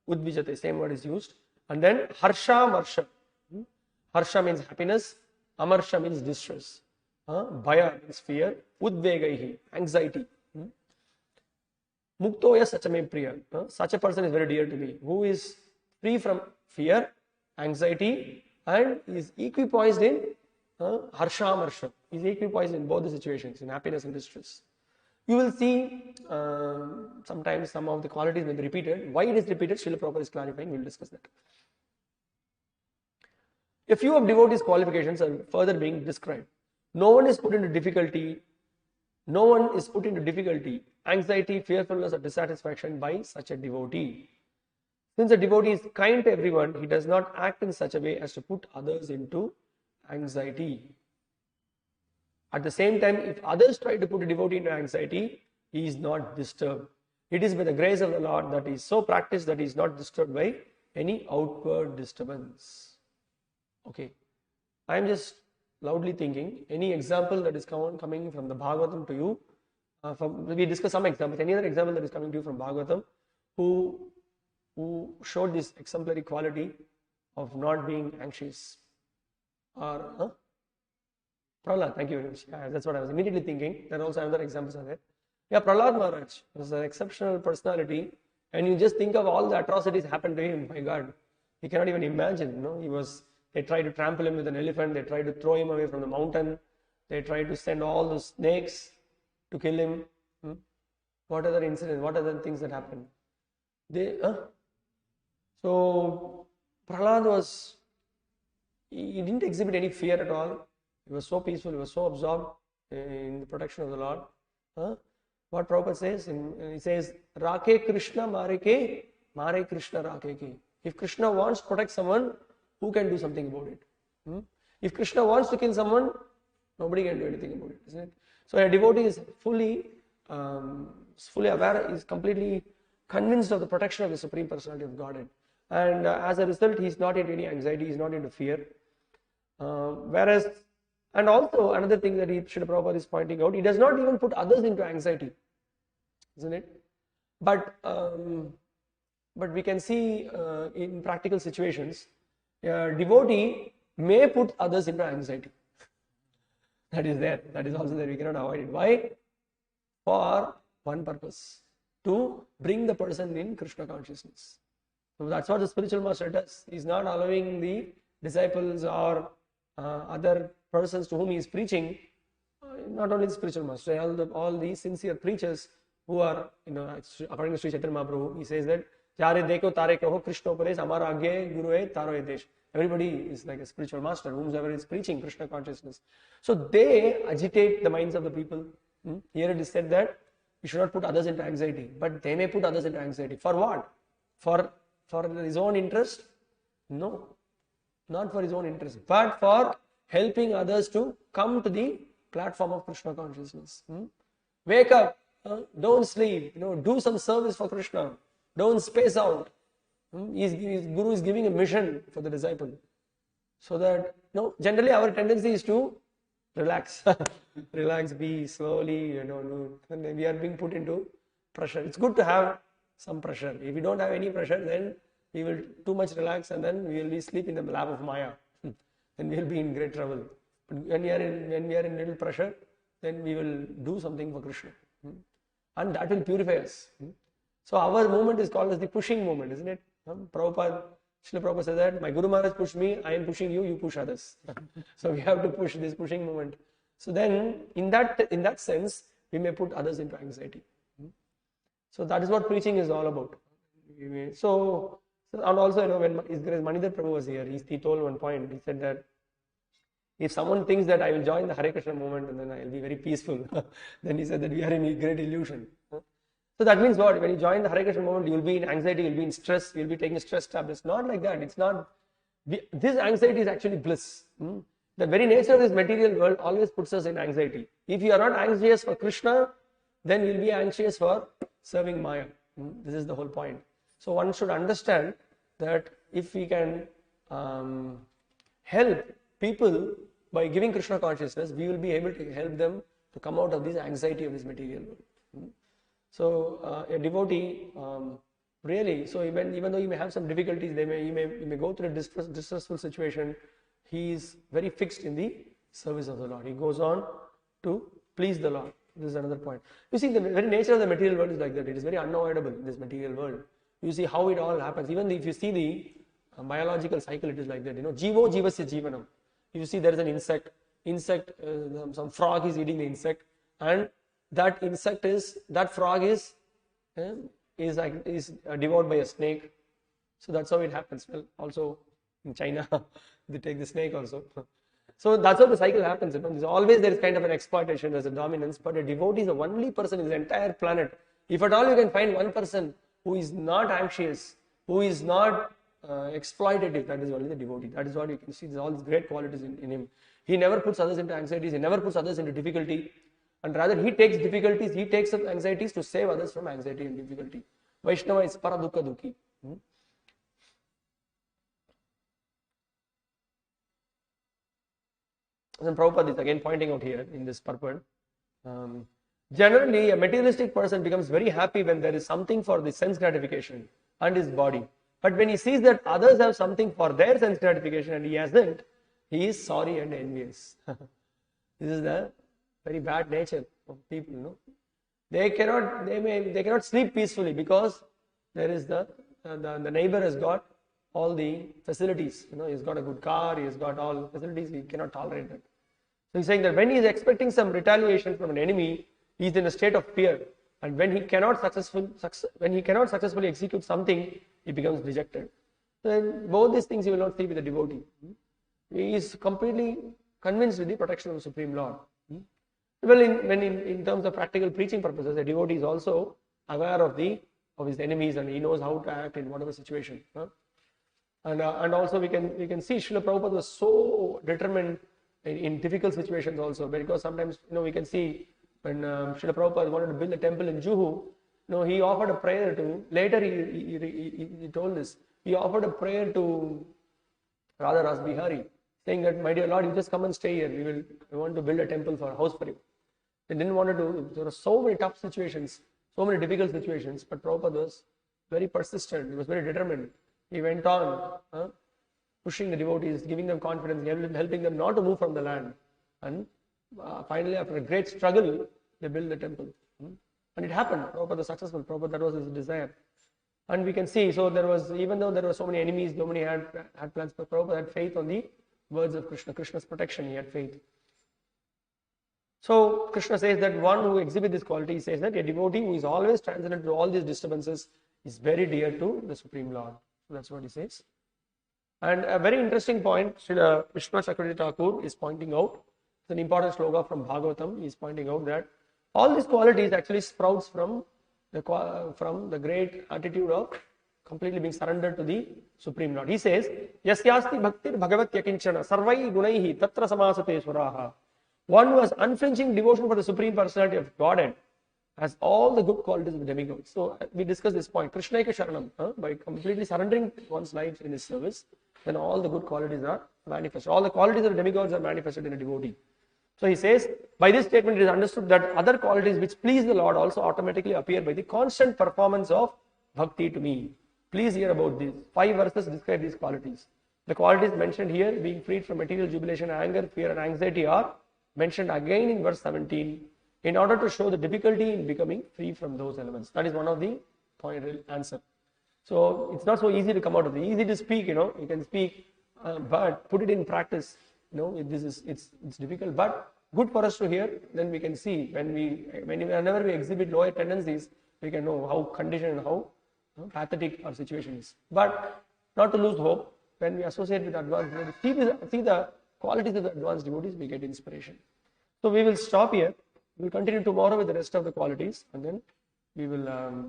udvijate, same word is used. And then harsha marsha. Harsha means happiness, amarsha means distress. Bhaya means fear, udvegaihi, anxiety. Muktoya sachame priya. Such a person is very dear to me, who is free from fear, anxiety, and is equipoised in harsha marsha. He is equipoised in both the situations, in happiness and distress. You will see sometimes some of the qualities may be repeated. Why it is repeated, Srila Prabhupada is clarifying. We will discuss that. A few of devotees' qualifications are further being described. No one is put into difficulty, anxiety, fearfulness, or dissatisfaction by such a devotee. Since a devotee is kind to everyone, he does not act in such a way as to put others into anxiety. At the same time, if others try to put a devotee into anxiety, he is not disturbed. It is by the grace of the Lord that he is so practiced that he is not disturbed by any outward disturbance. Okay, I am just loudly thinking, any example that is coming from the Bhagavatam to you, we discuss some examples, any other example that is coming to you from Bhagavatam, who showed this exemplary quality of not being anxious? Or Prahlad, thank you very much. Yeah, that's what I was immediately thinking. There are also other examples are there. Yeah, Prahlad Maharaj was an exceptional personality, and you just think of all the atrocities happened to him. My God, he cannot even imagine. They tried to trample him with an elephant. They tried to throw him away from the mountain. They tried to send all those snakes to kill him. What other incidents? What other things that happened? So Prahlad he didn't exhibit any fear at all. He was so peaceful. He was so absorbed in the protection of the Lord. What Prabhupada says, he says, Rake Krishna Mareke, Mare Krishna Rakeke. If Krishna wants to protect someone, who can do something about it? If Krishna wants to kill someone, nobody can do anything about it, isn't it? So a devotee is fully is fully aware, is completely convinced of the protection of the Supreme Personality of Godhead. And as a result, he is not in any anxiety, he is not into fear. And also another thing that Srila Prabhupada is pointing out, he does not even put others into anxiety, isn't it? But we can see in practical situations, a devotee may put others into anxiety. That is there. That is also there. We cannot avoid it. Why? For one purpose, to bring the person in Krishna consciousness. So that's what the spiritual master does. He is not allowing the disciples or other persons to whom he is preaching, not only the spiritual master, all the sincere preachers who are, according to Sri Chaitanya Mahaprabhu, he says that Jare deko tare kaho Krishna upadesh amar agye guru e taro e desh. Everybody is like a spiritual master, whomsoever is preaching Krishna consciousness. So they agitate the minds of the people. Here it is said that you should not put others into anxiety, but they may put others into anxiety. For what? For his own interest? No, not for his own interest, but for helping others to come to the platform of Krishna consciousness. Wake up, don't sleep, do some service for Krishna, don't space out. His Guru is giving a mission for the disciple. So that, generally our tendency is to relax, relax, be slowly, and then we are being put into pressure. It's good to have some pressure. If we don't have any pressure, then we will too much relax and then we will be sleep in the lap of Maya. Then we will be in great trouble. But when we are in little pressure, then we will do something for Krishna. And that will purify us. So our movement is called as the pushing movement, isn't it? Srila Prabhupada says that my Guru Maharaj pushed me, I am pushing you, you push others. So we have to push this pushing movement. So then in that sense, we may put others into anxiety. So that is what preaching is all about. So and also, when Manidhar Prabhu was here, he told one point, he said that if someone thinks that I will join the Hare Krishna movement and then I will be very peaceful, then he said that we are in a great illusion. So that means what? When you join the Hare Krishna movement, you will be in anxiety, you will be in stress, you will be taking stress tablets. Not like that. It's not. This anxiety is actually bliss. The very nature of this material world always puts us in anxiety. If you are not anxious for Krishna, then you will be anxious for serving Maya. This is the whole point. So one should understand that if we can help people by giving Krishna consciousness, we will be able to help them to come out of this anxiety of this material world. So a devotee really, so even though he may have some difficulties, he may go through a distressful situation, he is very fixed in the service of the Lord. He goes on to please the Lord. This is another point. You see, the very nature of the material world is like that. It is very unavoidable in this material world. You see how it all happens. Even if you see the biological cycle, it is like that. Jivo jivasya jivanam. You see there is an insect, some frog is eating the insect, and that frog is devoured by a snake. So that's how it happens. Well, also in China, they take the snake also. So that's how the cycle happens. There's always there is kind of an exploitation, there's a dominance, but a devotee is the only person in the entire planet. If at all you can find one person who is not anxious, who is not exploitative, that is only the devotee. That is what you can see. There's all these great qualities in him. He never puts others into anxieties, he never puts others into difficulty, and rather he takes difficulties, he takes up anxieties to save others from anxiety and difficulty. Vaishnava is paradukha dukhi. And Prabhupada is again pointing out here in this purport. Generally, a materialistic person becomes very happy when there is something for the sense gratification and his body. But when he sees that others have something for their sense gratification and he hasn't, he is sorry and envious. This is the very bad nature of people. They cannot sleep peacefully because there is the neighbor has got all the facilities. He's got a good car, he's got all facilities, he cannot tolerate that. So he's saying that when he is expecting some retaliation from an enemy, he is in a state of fear, and when he cannot successfully execute something, he becomes dejected. Then both these things he will not see with a devotee. He is completely convinced with the protection of the Supreme Lord. Well, in terms of practical preaching purposes, a devotee is also aware of his enemies, and he knows how to act in whatever situation. And also we can see Srila Prabhupada was so determined in difficult situations also, because sometimes we can see when Srila Prabhupada wanted to build a temple in Juhu, he offered a prayer to, later he told this, he offered a prayer to Radha Ras Bihari, saying that, my dear Lord, you just come and stay here, we want to build a temple for a house for you. They didn't want to do, there were so many tough situations, so many difficult situations, but Prabhupada was very persistent, he was very determined. He went on pushing the devotees, giving them confidence, helping them not to move from the land. And finally, after a great struggle, they built the temple. And it happened. Prabhupada was successful. Prabhupada, that was his desire. And we can see, so there was, even though there were so many enemies, so many had plans, but Prabhupada had faith on the words of Krishna, Krishna's protection, he had faith. So Krishna says that one who exhibits this quality, he says that a devotee who is always transcendent to all these disturbances is very dear to the Supreme Lord. So that's what he says. And a very interesting point, Srila Vishnu Chakravarti Thakur is pointing out, it's an important sloka from Bhagavatam, he is pointing out that all these qualities actually sprouts from the great attitude of completely being surrendered to the Supreme Lord. He says, Yasyasti bhaktir bhagavat yakinchana sarvai gunaihi tatra samasate swaraha. One who has unflinching devotion for the Supreme Personality of Godhead has all the good qualities of the demigods. So we discussed this point, Krishnaika Sharanam, by completely surrendering one's life in his service, then all the good qualities are manifested. All the qualities of the demigods are manifested in a devotee. So he says, by this statement it is understood that other qualities which please the Lord also automatically appear by the constant performance of bhakti to me. Please hear about these. 5 verses describe these qualities. The qualities mentioned here, being freed from material jubilation, anger, fear and anxiety, are mentioned again in verse 17 in order to show the difficulty in becoming free from those elements. That is one of the point answer. So it's not so easy to come out of it. Easy to speak, you can speak, but put it in practice. It's difficult, but good for us to hear. Then we can see whenever we exhibit lower tendencies, we can know how conditioned and how pathetic our situation is. But not to lose hope. When we associate with advanced devotees, see the qualities of the advanced devotees, we get inspiration. So we will stop here. We will continue tomorrow with the rest of the qualities, and then we will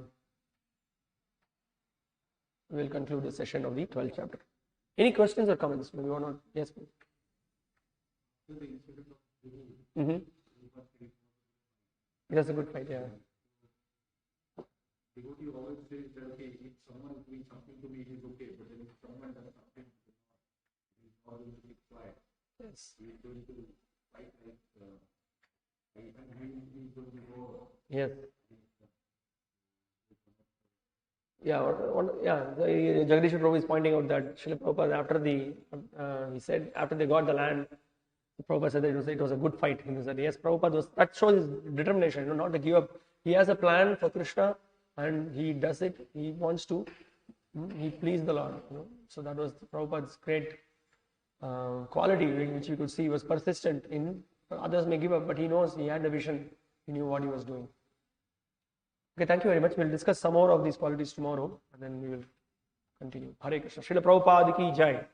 conclude the session of the 12th chapter. Any questions or comments? Maybe or not? Yes, please. That's a good point, yeah. Devotee always says that, okay, if someone is doing something to me, it is okay, but then if someone does something, he's not going to be quiet. Yes. He's going to fight like, he's going to go. Yes. Yeah, Jagadish Prabhu is pointing out that Srila Prabhupada, he said, after they got the land, Prabhupada said that it was a good fight. He said, yes, Prabhupada that shows his determination, not to give up. He has a plan for Krishna and he does it. He wants to, he pleased the Lord. So that was Prabhupada's great quality, which you could see was persistent in. Others may give up, but he knows he had the vision. He knew what he was doing. Okay, thank you very much. We'll discuss some more of these qualities tomorrow and then we will continue. Hare Krishna. Srila Prabhupada ki jai.